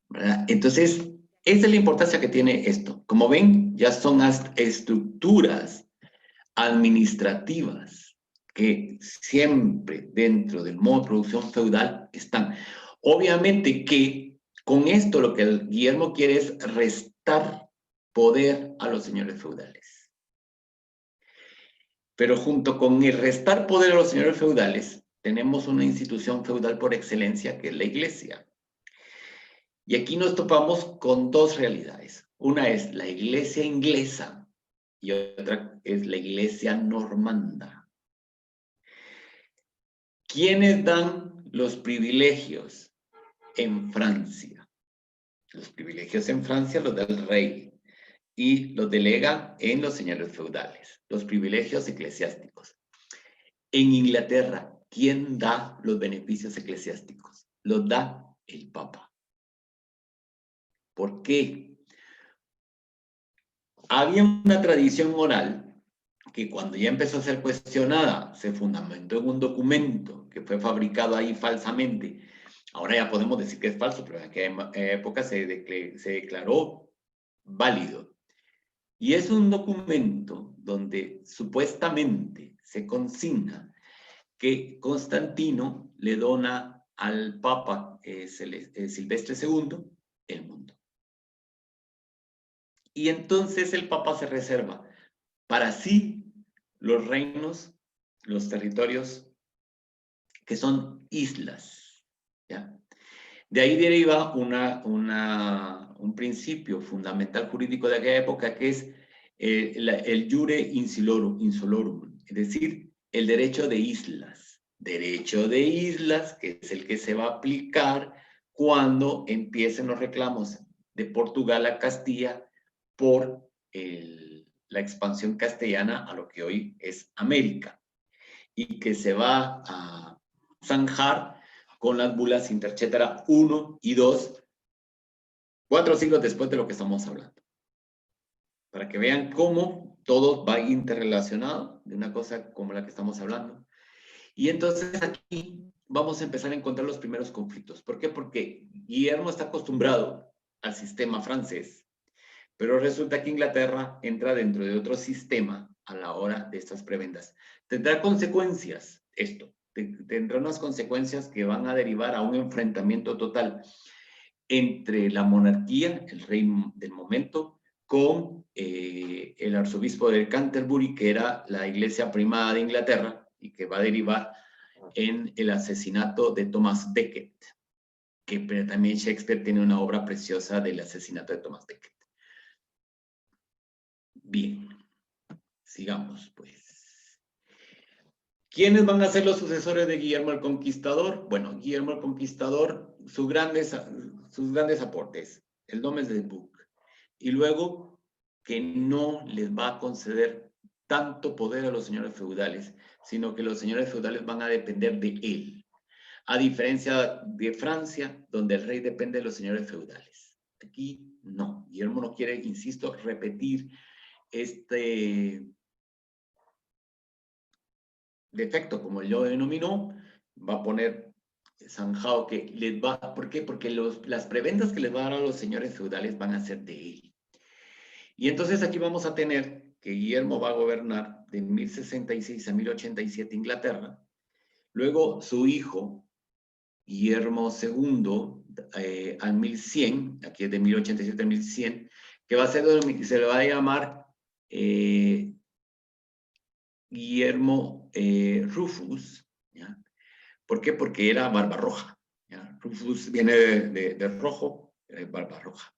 ¿Verdad? Entonces, esa es la importancia que tiene esto. Como ven, ya son estructuras administrativas que siempre dentro del modo de producción feudal están. Obviamente que con esto lo que Guillermo quiere es restar poder a los señores feudales. Pero junto con el restar poder a los señores feudales, tenemos una institución feudal por excelencia que es la iglesia. Y aquí nos topamos con 2 realidades. Una es la iglesia inglesa y otra es la iglesia normanda. ¿Quiénes dan los privilegios en Francia? Los privilegios en Francia los da el rey y los delega en los señores feudales, los privilegios eclesiásticos. En Inglaterra, ¿quién da los beneficios eclesiásticos? Los da el Papa. ¿Por qué? Había una tradición oral que cuando ya empezó a ser cuestionada, se fundamentó en un documento que fue fabricado ahí falsamente. Ahora ya podemos decir que es falso, pero en aquella época se declaró válido. Y es un documento donde supuestamente se consigna que Constantino le dona al Papa Silvestre II el mundo. Y entonces el Papa se reserva para sí los reinos, los territorios que son islas. ¿Ya? De ahí deriva un principio fundamental jurídico de aquella época que es el jure insolorum, es decir, el derecho de islas. Derecho de islas, que es el que se va a aplicar cuando empiecen los reclamos de Portugal a Castilla por la expansión castellana a lo que hoy es América, y que se va a zanjar con las bulas Intercetera 1 y 2, 4 siglos después de lo que estamos hablando. Para que vean cómo todo va interrelacionado de una cosa como la que estamos hablando. Y entonces aquí vamos a empezar a encontrar los primeros conflictos. ¿Por qué? Porque Guillermo está acostumbrado al sistema francés, pero resulta que Inglaterra entra dentro de otro sistema a la hora de estas prebendas. Tendrá consecuencias esto, tendrá unas consecuencias que van a derivar a un enfrentamiento total entre la monarquía, el rey del momento, con el arzobispo de Canterbury, que era la iglesia primada de Inglaterra, y que va a derivar en el asesinato de Thomas Becket, que también Shakespeare tiene una obra preciosa del asesinato de Thomas Becket. Bien, sigamos pues. ¿Quiénes van a ser los sucesores de Guillermo el Conquistador? Bueno, Guillermo el Conquistador, sus grandes aportes, el Domesday del Book, y luego que no les va a conceder tanto poder a los señores feudales, sino que los señores feudales van a depender de él, a diferencia de Francia, donde el rey depende de los señores feudales. Aquí no, Guillermo no quiere, insisto, repetir este defecto, como él lo denominó, va a poner zanjado que les va, ¿por qué? Porque las prebendas que les va a dar a los señores feudales van a ser de él. Y entonces aquí vamos a tener que Guillermo va a gobernar de 1066 a 1087 Inglaterra, luego su hijo, Guillermo II, al 1100, aquí es de 1087 a 1100, que va a ser, se le va a llamar Guillermo Rufus, ¿ya? ¿Por qué? Porque era Barbarroja, ¿ya? Rufus viene de rojo, Barbarroja.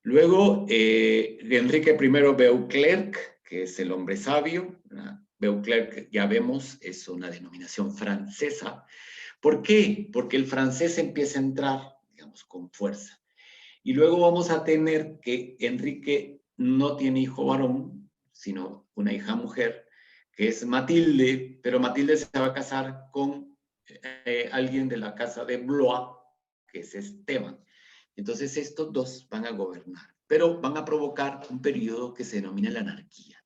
Luego, Enrique I Beauclerc, que es el hombre sabio, ¿verdad? Beauclerc, ya vemos, es una denominación francesa. ¿Por qué? Porque el francés empieza a entrar, digamos, con fuerza. Y luego vamos a tener que Enrique no tiene hijo varón, sino una hija mujer, que es Matilde, pero Matilde se va a casar con alguien de la casa de Blois, que es Esteban. Entonces estos dos van a gobernar, pero van a provocar un periodo que se denomina la anarquía.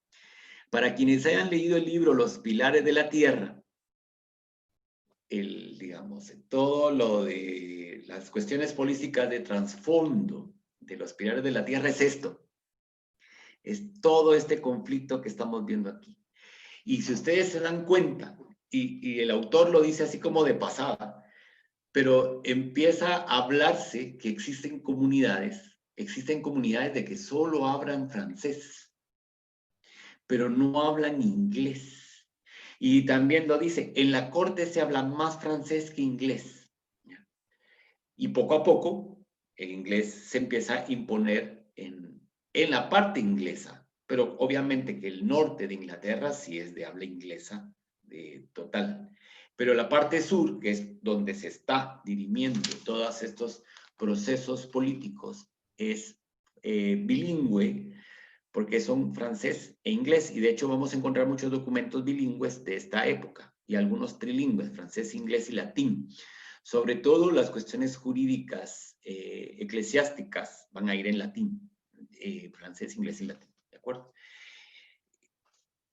Para quienes hayan leído el libro Los Pilares de la Tierra, digamos, todo lo de las cuestiones políticas de trasfondo de Los Pilares de la Tierra es esto. Es todo este conflicto que estamos viendo aquí. Y si ustedes se dan cuenta, y el autor lo dice así como de pasada, pero empieza a hablarse que existen comunidades de que solo hablan francés, pero no hablan inglés. Y también lo dice, en la corte se habla más francés que inglés. Y poco a poco, el inglés se empieza a imponer en la parte inglesa, pero obviamente que el norte de Inglaterra sí es de habla inglesa total. Pero la parte sur, que es donde se está dirimiendo todos estos procesos políticos, es bilingüe, porque son francés e inglés. Y de hecho vamos a encontrar muchos documentos bilingües de esta época, y algunos trilingües, francés, inglés y latín. Sobre todo las cuestiones jurídicas, eclesiásticas, van a ir en latín, francés, inglés y latín, ¿de acuerdo?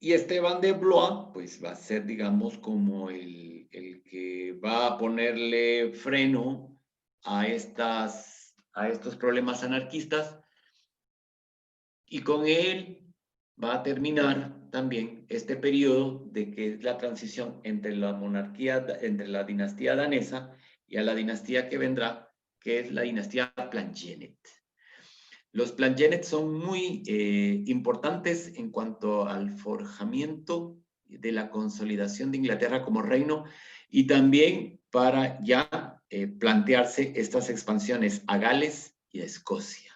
Y Esteban de Blois, pues va a ser, digamos, como el que va a ponerle freno a estos problemas anarquistas, y con él va a terminar también este periodo de que es la transición entre la monarquía, entre la dinastía danesa y a la dinastía que vendrá, que es la dinastía Plantagenet. Los Plantagenet son muy importantes en cuanto al forjamiento de la consolidación de Inglaterra como reino, y también para ya plantearse estas expansiones a Gales y a Escocia.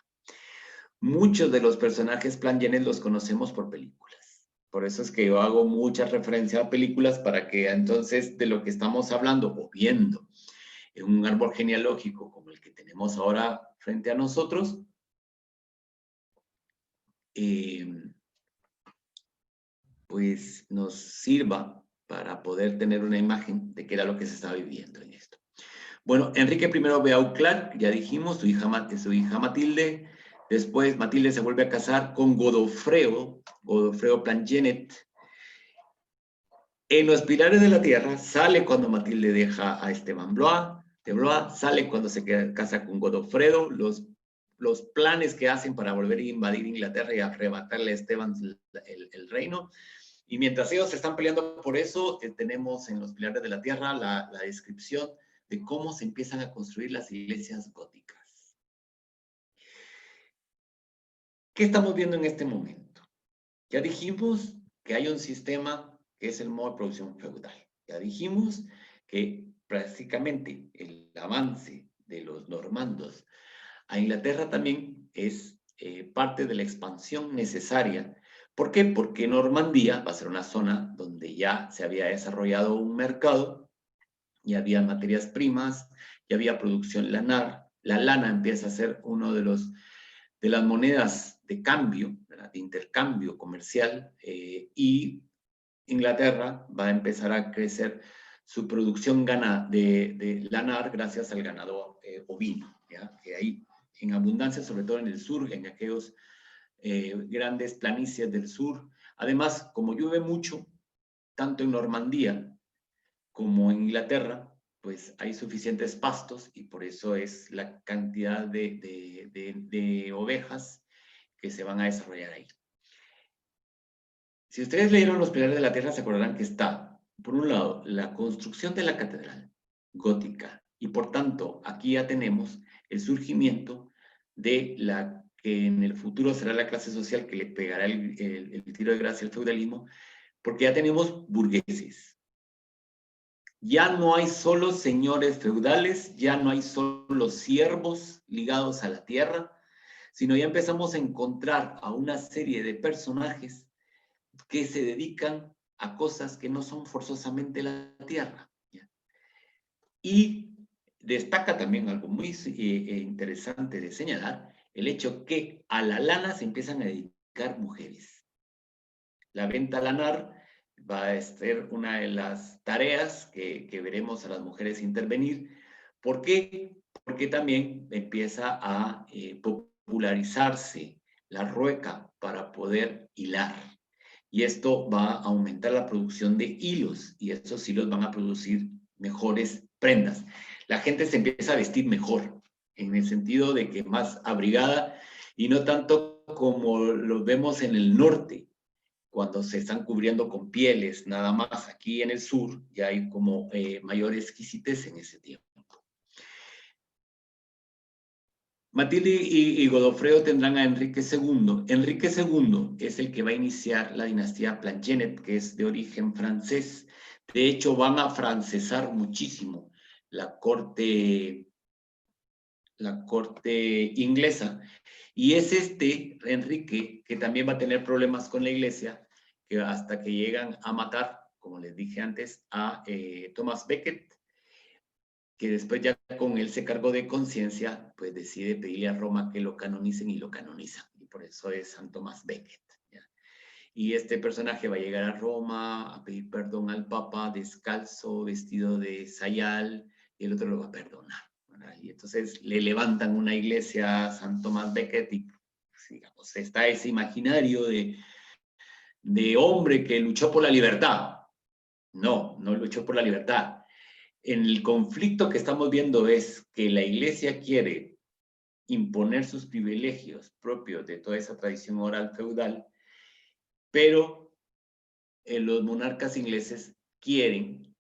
Muchos de los personajes Plantagenet los conocemos por películas. Por eso es que yo hago mucha referencia a películas, para que entonces de lo que estamos hablando o viendo en un árbol genealógico como el que tenemos ahora frente a nosotros, pues nos sirva para poder tener una imagen de qué era lo que se estaba viviendo en esto. Bueno, Enrique I Beauclerc, ya dijimos, su hija Matilde, Después Matilde se vuelve a casar con Godofredo Plantagenet. En los Pilares de la Tierra sale cuando Matilde deja a Esteban de Blois, sale cuando se casa con Godofredo, los planes que hacen para volver a invadir Inglaterra y arrebatarle a Esteban el reino. Y mientras ellos están peleando por eso, tenemos en los Pilares de la Tierra la descripción de cómo se empiezan a construir las iglesias góticas. ¿Qué estamos viendo en este momento? Ya dijimos que hay un sistema que es el modo de producción feudal. Ya dijimos que prácticamente el avance de los normandos a Inglaterra también es parte de la expansión necesaria. ¿Por qué? Porque Normandía va a ser una zona donde ya se había desarrollado un mercado, ya había materias primas, ya había producción lanar. La lana empieza a ser uno de las monedas de cambio, ¿verdad?, de intercambio comercial, y Inglaterra va a empezar a crecer su producción de lanar gracias al ganado ovino, ¿ya?, que hay en abundancia, sobre todo en el sur, en aquellos grandes planicies del sur. Además, como llueve mucho, tanto en Normandía como en Inglaterra, pues hay suficientes pastos y por eso es la cantidad de ovejas que se van a desarrollar ahí. Si ustedes leyeron Los Pilares de la Tierra, se acordarán que está, por un lado, la construcción de la catedral gótica, y por tanto, aquí ya tenemos el surgimiento de la que en el futuro será la clase social que le pegará el tiro de gracia al feudalismo, porque ya tenemos burgueses. Ya no hay solo señores feudales, ya no hay solo siervos ligados a la tierra, sino ya empezamos a encontrar a una serie de personajes que se dedican a cosas que no son forzosamente la tierra. ¿Ya? Y destaca también algo muy interesante de señalar, el hecho que a la lana se empiezan a dedicar mujeres. La venta lanar va a ser una de las tareas que veremos a las mujeres intervenir. ¿Por qué? Porque también empieza a popularizarse la rueca para poder hilar. Y esto va a aumentar la producción de hilos, y estos hilos van a producir mejores prendas. La gente se empieza a vestir mejor, en el sentido de que más abrigada, y no tanto como lo vemos en el norte, cuando se están cubriendo con pieles, nada más. Aquí en el sur ya hay como mayor exquisitez en ese tiempo. Matilde y Godofredo tendrán a Enrique II. Enrique II es el que va a iniciar la dinastía Plantagenet, que es de origen francés. De hecho, van a francesar muchísimo la corte inglesa. Y es Enrique, que también va a tener problemas con la iglesia, que hasta que llegan a matar, como les dije antes, a Thomas Becket, que después ya con él se cargó de conciencia, pues decide pedirle a Roma que lo canonicen y lo canonizan. Y por eso es San Tomás Becket. ¿Ya? Y este personaje va a llegar a Roma a pedir perdón al Papa descalzo, vestido de sayal, y el otro lo va a perdonar. ¿Verdad? Y entonces le levantan una iglesia a San Tomás Becket y, pues, digamos, está ese imaginario de hombre que luchó por la libertad. No luchó por la libertad. En el conflicto que estamos viendo es que la iglesia quiere imponer sus privilegios propios de toda esa tradición oral feudal, pero los monarcas ingleses quieren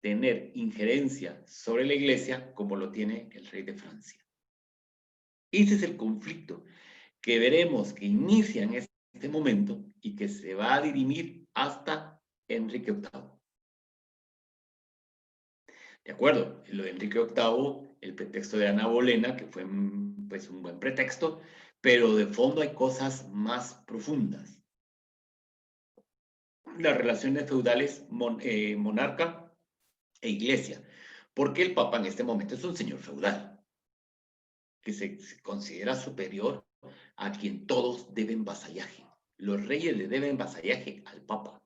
tener injerencia sobre la iglesia como lo tiene el rey de Francia. Ese es el conflicto que veremos que inicia en este momento y que se va a dirimir hasta Enrique VIII. De acuerdo, lo de Enrique VIII, el pretexto de Ana Bolena, que fue pues un buen pretexto, pero de fondo hay cosas más profundas. Las relaciones feudales monarca e iglesia. Porque el Papa en este momento es un señor feudal, que se considera superior a quien todos deben vasallaje. Los reyes le deben vasallaje al Papa.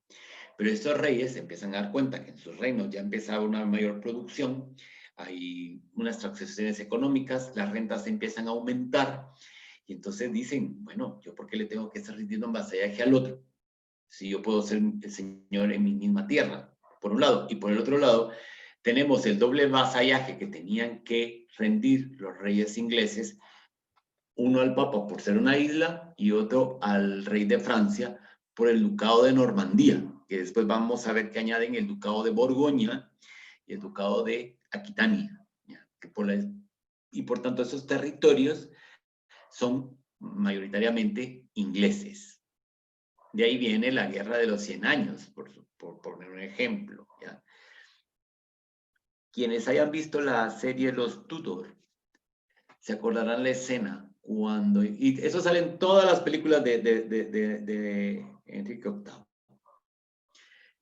Pero estos reyes se empiezan a dar cuenta que en sus reinos ya empezaba una mayor producción, hay unas transacciones económicas, las rentas empiezan a aumentar, Y entonces dicen, bueno, ¿yo por qué le tengo que estar rindiendo un vasallaje al otro? Si yo puedo ser el señor en mi misma tierra, por un lado. Y por el otro lado, tenemos el doble vasallaje que tenían que rendir los reyes ingleses, uno al Papa por ser una isla y otro al rey de Francia por el ducado de Normandía, que después vamos a ver que añaden el ducado de Borgoña y el ducado de Aquitania. ¿Ya? Y por tanto esos territorios son mayoritariamente ingleses. De ahí viene la Guerra de los 100 Años, por poner un ejemplo. ¿Ya? Quienes hayan visto la serie Los Tudor, se acordarán la escena cuando... Y eso sale en todas las películas de Enrique VIII.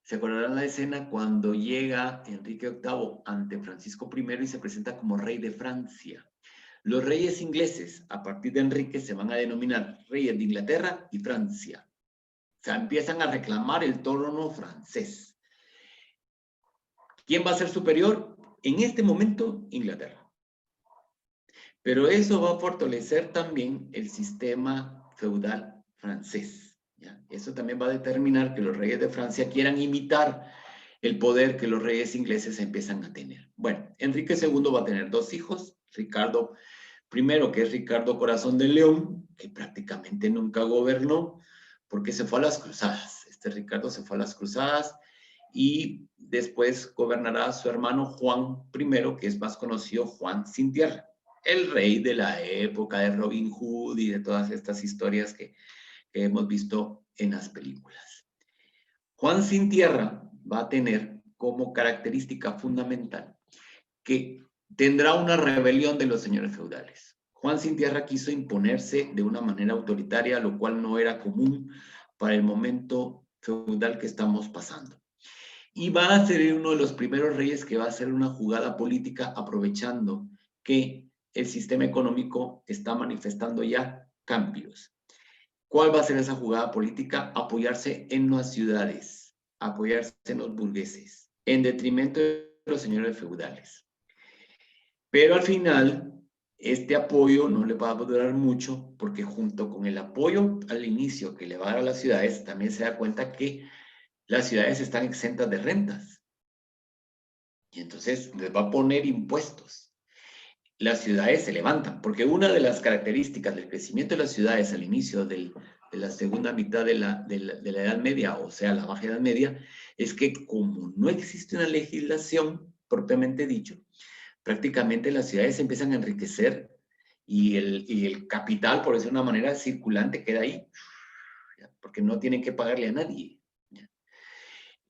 Se acordarán la escena cuando llega Enrique VIII ante Francisco I y se presenta como rey de Francia. Los reyes ingleses, a partir de Enrique, se van a denominar reyes de Inglaterra y Francia. O sea, empiezan a reclamar el trono francés. ¿Quién va a ser superior? En este momento, Inglaterra. Pero eso va a fortalecer también el sistema feudal francés. ¿Ya? Eso también va a determinar que los reyes de Francia quieran imitar el poder que los reyes ingleses empiezan a tener. Bueno, Enrique II va a tener 2 hijos, Ricardo I, que es Ricardo Corazón de León, que prácticamente nunca gobernó, porque se fue a las cruzadas. Este Ricardo se fue a las cruzadas y después gobernará su hermano Juan I, que es más conocido Juan Sin Tierra, el rey de la época de Robin Hood y de todas estas historias que hemos visto en las películas. Juan Sin Tierra va a tener como característica fundamental que tendrá una rebelión de los señores feudales. Juan Sin Tierra quiso imponerse de una manera autoritaria, lo cual no era común para el momento feudal que estamos pasando. Y va a ser uno de los primeros reyes que va a hacer una jugada política aprovechando que el sistema económico está manifestando ya cambios. ¿Cuál va a ser esa jugada política? Apoyarse en las ciudades, apoyarse en los burgueses, en detrimento de los señores feudales. Pero al final, este apoyo no le va a durar mucho porque junto con el apoyo al inicio que le va a dar a las ciudades, también se da cuenta que las ciudades están exentas de rentas. Y entonces les va a poner impuestos. Las ciudades se levantan, porque una de las características del crecimiento de las ciudades al inicio de la segunda mitad de la Edad Media, o sea, la Baja Edad Media, es que como no existe una legislación propiamente dicho, prácticamente las ciudades empiezan a enriquecer y el capital, por decirlo de una manera circulante, queda ahí, porque no tienen que pagarle a nadie.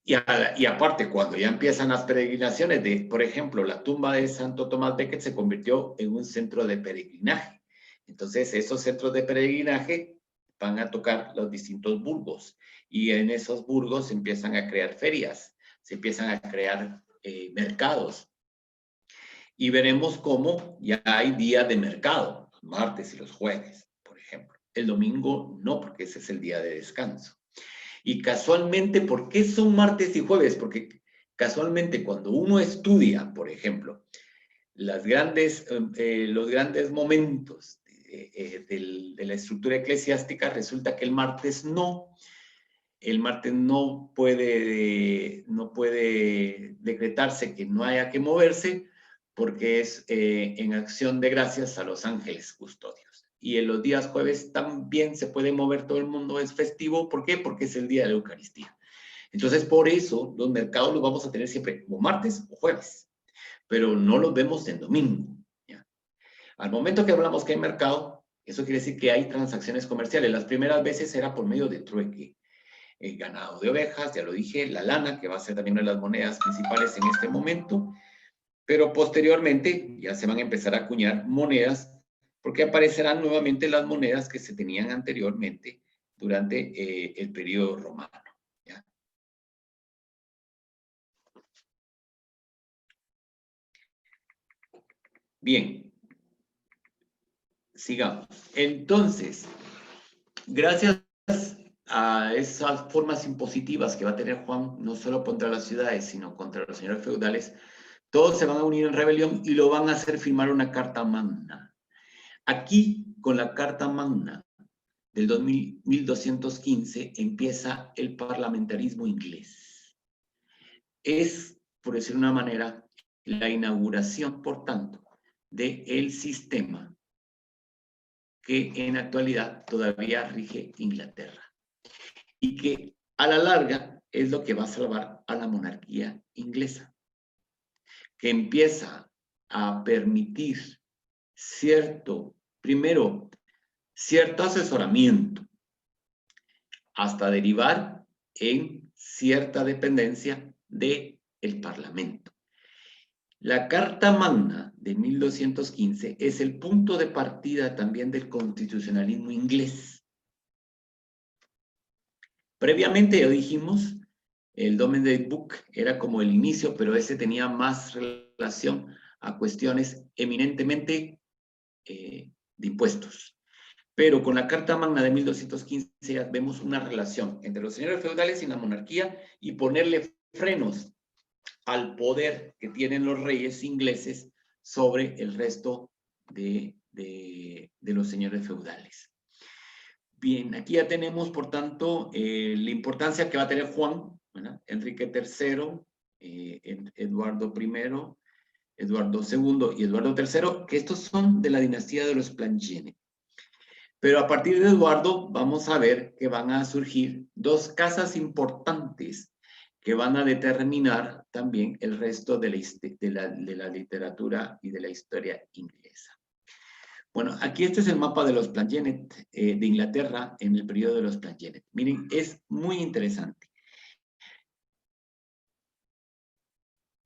Y aparte, cuando ya empiezan las peregrinaciones por ejemplo, la tumba de Santo Tomás Becket se convirtió en un centro de peregrinaje. Entonces, esos centros de peregrinaje van a tocar los distintos burgos. Y en esos burgos se empiezan a crear ferias, se empiezan a crear mercados. Y veremos cómo ya hay días de mercado, los martes y los jueves, por ejemplo. El domingo no, porque ese es el día de descanso. Y casualmente, ¿por qué son martes y jueves? Porque casualmente cuando uno estudia, por ejemplo, los grandes momentos de la estructura eclesiástica, resulta que el martes no puede decretarse que no haya que moverse porque es en acción de gracias a los ángeles custodios. Y en los días jueves también se puede mover todo el mundo, es festivo. ¿Por qué? Porque es el día de la Eucaristía. Entonces, por eso, los mercados los vamos a tener siempre como martes o jueves, pero no los vemos en domingo. ¿Ya? Al momento que hablamos que hay mercado, eso quiere decir que hay transacciones comerciales. Las primeras veces era por medio de trueque. El ganado de ovejas, ya lo dije, la lana, que va a ser también una de las monedas principales en este momento, pero posteriormente ya se van a empezar a acuñar monedas porque aparecerán nuevamente las monedas que se tenían anteriormente durante el periodo romano. ¿Ya? Bien, sigamos. Entonces, gracias a esas formas impositivas que va a tener Juan, no solo contra las ciudades, sino contra los señores feudales, todos se van a unir en rebelión y lo van a hacer firmar una carta magna. Aquí, con la Carta Magna del 1215, empieza el parlamentarismo inglés. Es, por decir de una manera, la inauguración, por tanto, del sistema que en actualidad todavía rige Inglaterra y que a la larga es lo que va a salvar a la monarquía inglesa, que empieza a permitir primero, cierto asesoramiento, hasta derivar en cierta dependencia del Parlamento. La Carta Magna de 1215 es el punto de partida también del constitucionalismo inglés. Previamente, ya dijimos, el Domesday Book era como el inicio, pero ese tenía más relación a cuestiones eminentemente de impuestos. Pero con la Carta Magna de 1215 ya vemos una relación entre los señores feudales y la monarquía y ponerle frenos al poder que tienen los reyes ingleses sobre el resto de los señores feudales. Bien, aquí ya tenemos, por tanto, la importancia que va a tener Juan, ¿verdad? Enrique III, Eduardo I, Eduardo II y Eduardo III, que estos son de la dinastía de los Plantagenet. Pero a partir de Eduardo vamos a ver que van a surgir dos casas importantes que van a determinar también el resto de la literatura y de la historia inglesa. Bueno, aquí este es el mapa de los Plantagenet de Inglaterra en el periodo de los Plantagenet. Miren, es muy interesante.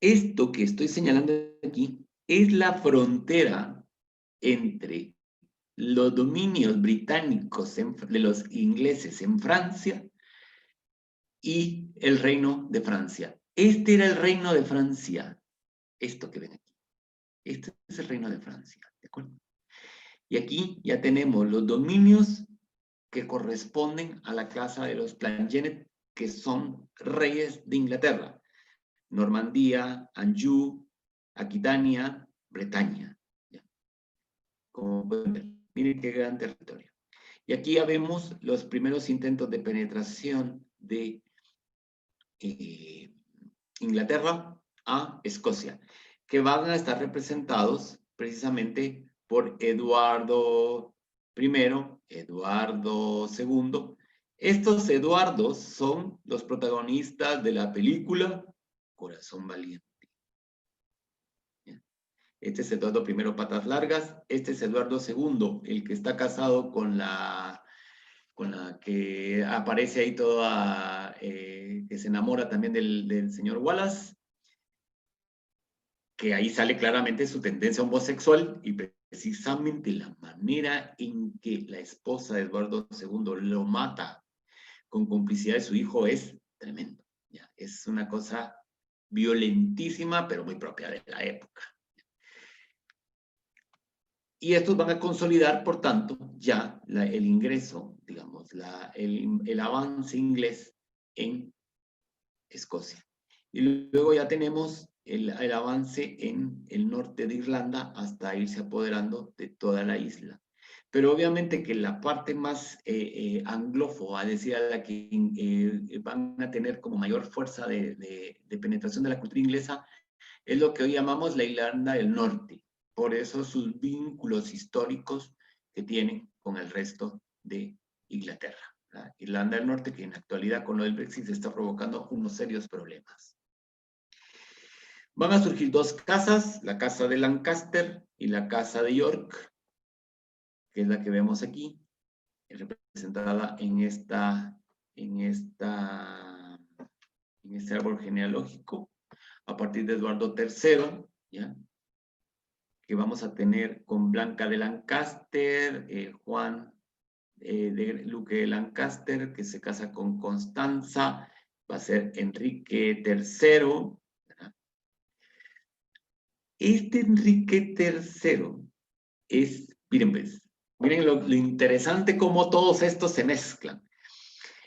Esto que estoy señalando aquí es la frontera entre los dominios británicos de los ingleses en Francia y el reino de Francia. Este era el reino de Francia. Esto que ven aquí. Este es el reino de Francia, ¿de acuerdo? Y aquí ya tenemos los dominios que corresponden a la casa de los Plantagenet, que son reyes de Inglaterra. Normandía, Anjou, Aquitania, Bretaña. ¿Ya? Como pueden ver, miren qué gran territorio. Y aquí ya vemos los primeros intentos de penetración de Inglaterra a Escocia, que van a estar representados precisamente por Eduardo I, Eduardo II. Estos Eduardos son los protagonistas de la película Corazón Valiente. Este es Eduardo I, Patas Largas. Este es Eduardo II, el que está casado con la que aparece ahí toda, que se enamora también del señor Wallace, que ahí sale claramente su tendencia homosexual y precisamente la manera en que la esposa de Eduardo II lo mata con complicidad de su hijo es tremendo. ¿Ya? Es una cosa violentísima, pero muy propia de la época. Y estos van a consolidar, por tanto, ya el ingreso, digamos, el avance inglés en Escocia. Y luego ya tenemos el avance en el norte de Irlanda hasta irse apoderando de toda la isla. Pero obviamente que la parte más anglófona, es decir, la que van a tener como mayor fuerza de penetración de la cultura inglesa, es lo que hoy llamamos la Irlanda del Norte. Por eso sus vínculos históricos que tienen con el resto de Inglaterra. ¿Verdad? Irlanda del Norte, que en la actualidad con lo del Brexit está provocando unos serios problemas. Van a surgir dos casas, la casa de Lancaster y la casa de York, que es la que vemos aquí, representada en este árbol genealógico, a partir de Eduardo III, ¿ya? Que vamos a tener con Blanca de Lancaster, Juan Duque de Lancaster, que se casa con Constanza, va a ser Enrique III. ¿Verdad? Este Enrique III es, miren pues, miren lo interesante cómo todos estos se mezclan.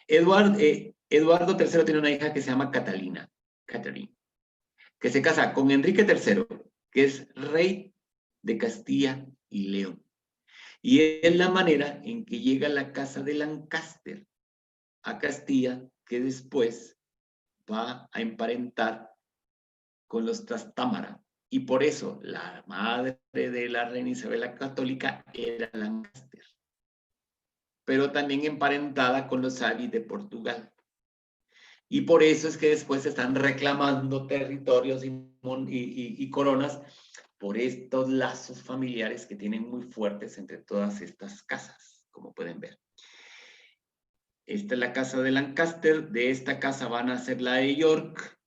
Eduardo III tiene una hija que se llama Catherine, que se casa con Enrique III, que es rey de Castilla y León. Y es la manera en que llega la casa de Lancaster a Castilla, que después va a emparentar con los Trastámara. Y por eso la madre de la reina Isabel la Católica era Lancaster, pero también emparentada con los Savi de Portugal. Y por eso es que después están reclamando territorios y coronas por estos lazos familiares que tienen muy fuertes entre todas estas casas, como pueden ver. Esta es la casa de Lancaster, de esta casa van a ser la de York,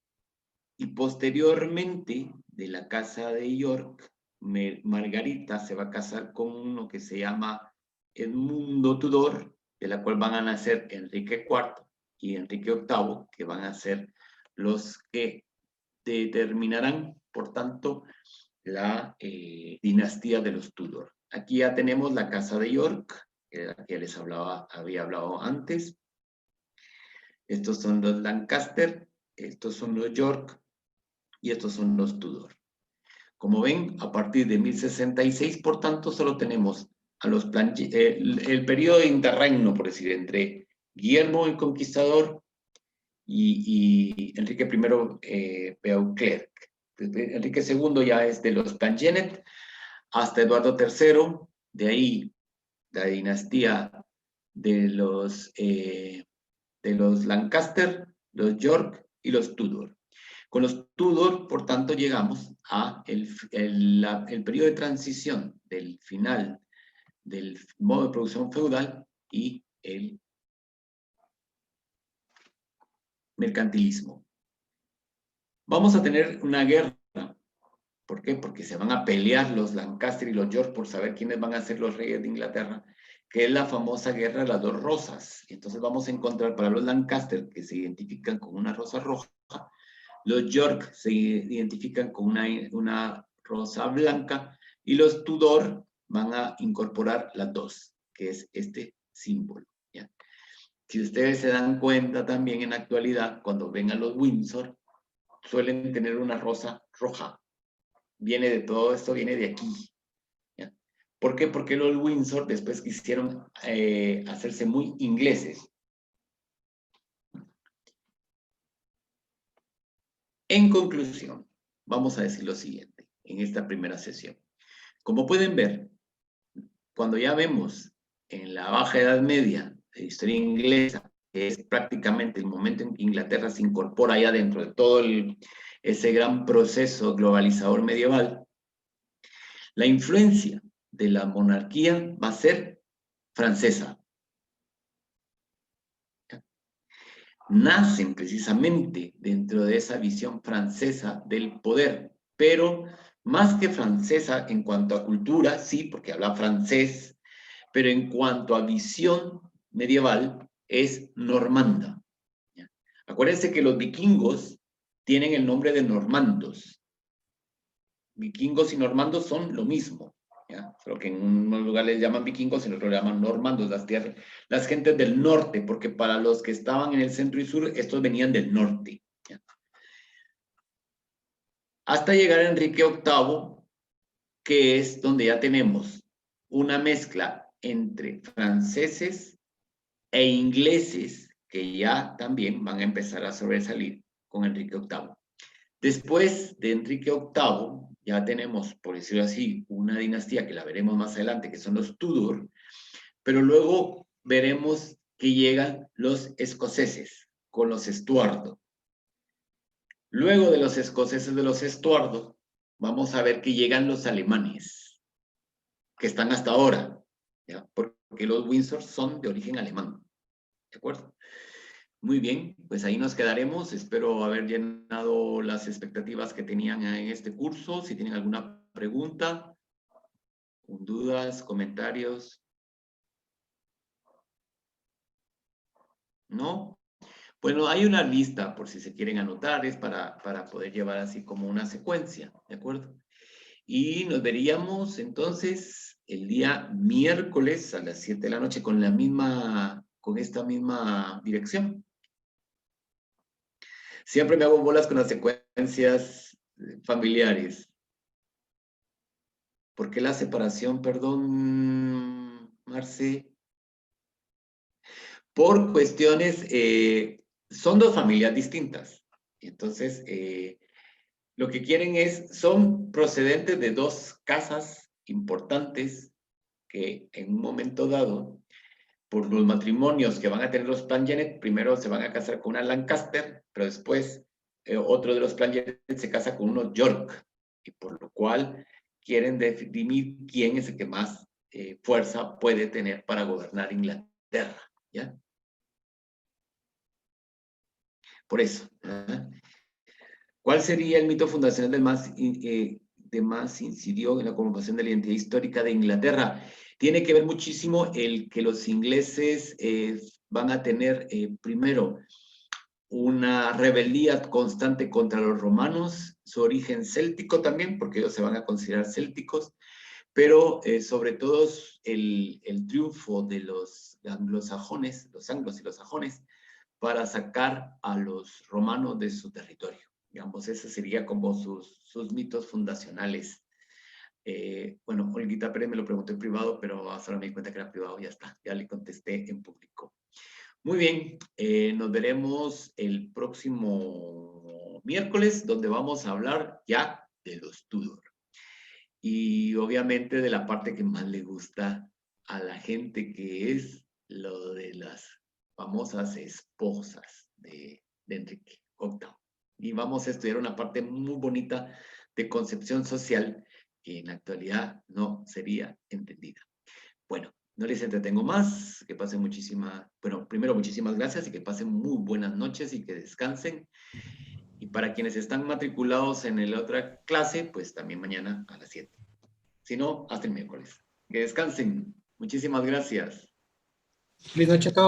y posteriormente de la casa de York, Margarita se va a casar con uno que se llama Edmundo Tudor, de la cual van a nacer Enrique IV y Enrique VIII, que van a ser los que determinarán, por tanto, la dinastía de los Tudor. Aquí ya tenemos la casa de York, que ya les había hablado antes. Estos son los Lancaster, estos son los York y estos son los Tudor. Como ven, a partir de 1066, por tanto, solo tenemos a los el periodo de interregno, por decir, entre Guillermo el Conquistador y Enrique I Beauclerc. Enrique II ya es de los Plantagenet hasta Eduardo III, de ahí la dinastía de los Lancaster, los York y los Tudor. Con los Tudor, por tanto, llegamos a el periodo de transición del final del modo de producción feudal y el mercantilismo. Vamos a tener una guerra. ¿Por qué? Porque se van a pelear los Lancaster y los York por saber quiénes van a ser los reyes de Inglaterra, que es la famosa guerra de las dos rosas. Entonces vamos a encontrar para los Lancaster, que se identifican con una rosa roja, los York se identifican con una rosa blanca, y los Tudor van a incorporar las dos, que es este símbolo. ¿Ya? Si ustedes se dan cuenta también en la actualidad, cuando ven a los Windsor, suelen tener una rosa roja. Viene de todo esto, viene de aquí. ¿Ya? ¿Por qué? Porque los Windsor después quisieron hacerse muy ingleses. En conclusión, vamos a decir lo siguiente en esta primera sesión. Como pueden ver, cuando ya vemos en la Baja Edad Media de historia inglesa, que es prácticamente el momento en que Inglaterra se incorpora ya dentro de todo ese gran proceso globalizador medieval, la influencia de la monarquía va a ser francesa. Nacen precisamente dentro de esa visión francesa del poder, pero más que francesa en cuanto a cultura, sí, porque habla francés, pero en cuanto a visión medieval es normanda. ¿Ya? Acuérdense que los vikingos tienen el nombre de normandos. Vikingos y normandos son lo mismo. ¿Ya? Solo que en unos lugares les llaman vikingos y en otros le llaman normandos, las gentes del norte, porque para los que estaban en el centro y sur, estos venían del norte. ¿Ya? Hasta llegar a Enrique VIII, que es donde ya tenemos una mezcla entre franceses e ingleses, que ya también van a empezar a sobresalir con Enrique VIII. Después de Enrique VIII, ya tenemos, por decirlo así, una dinastía que la veremos más adelante, que son los Tudor, pero luego veremos que llegan los escoceses con los Estuardo. Luego de los escoceses de los Estuardo, vamos a ver que llegan los alemanes, que están hasta ahora, ¿ya? Porque los Windsor son de origen alemán, ¿de acuerdo? Muy bien, pues ahí nos quedaremos. Espero haber llenado las expectativas que tenían en este curso. Si tienen alguna pregunta, dudas, comentarios. ¿No? Bueno, hay una lista por si se quieren anotar, es para poder llevar así como una secuencia, ¿de acuerdo? Y nos veríamos entonces el día miércoles a las 7 de la noche con esta misma dirección. Siempre me hago bolas con las secuencias familiares. ¿Por qué la separación, perdón? Marce. Por cuestiones, son dos familias distintas. Entonces, lo que quieren son procedentes de dos casas importantes que en un momento dado, por los matrimonios que van a tener los Plantagenet, primero se van a casar con una Lancaster, pero después otro de los Plantagenet se casa con uno York, y por lo cual quieren definir quién es el que más fuerza puede tener para gobernar Inglaterra, ¿ya? Por eso, ¿verdad? ¿Cuál sería el mito fundacional de más incidió en la conformación de la identidad histórica de Inglaterra? Tiene que ver muchísimo el que los ingleses van a tener, primero, una rebeldía constante contra los romanos, su origen céltico también, porque ellos se van a considerar célticos, pero sobre todo el triunfo de los anglosajones, los anglos y los sajones, para sacar a los romanos de su territorio. Digamos, ese sería como sus mitos fundacionales. Bueno, Olguita Pérez me lo preguntó en privado, pero ahora me di cuenta que era privado, ya está, ya le contesté en público. Muy bien, nos veremos el próximo miércoles, donde vamos a hablar ya de los Tudor. Y obviamente de la parte que más le gusta a la gente, que es lo de las famosas esposas de Enrique VIII. Y vamos a estudiar una parte muy bonita de concepción social que en la actualidad no sería entendida. Bueno, no les entretengo más, que pasen primero muchísimas gracias y que pasen muy buenas noches y que descansen. Y para quienes están matriculados en la otra clase, pues también mañana a las 7. Si no, hasta el miércoles. Que descansen. Muchísimas gracias. Feliz noche a todos.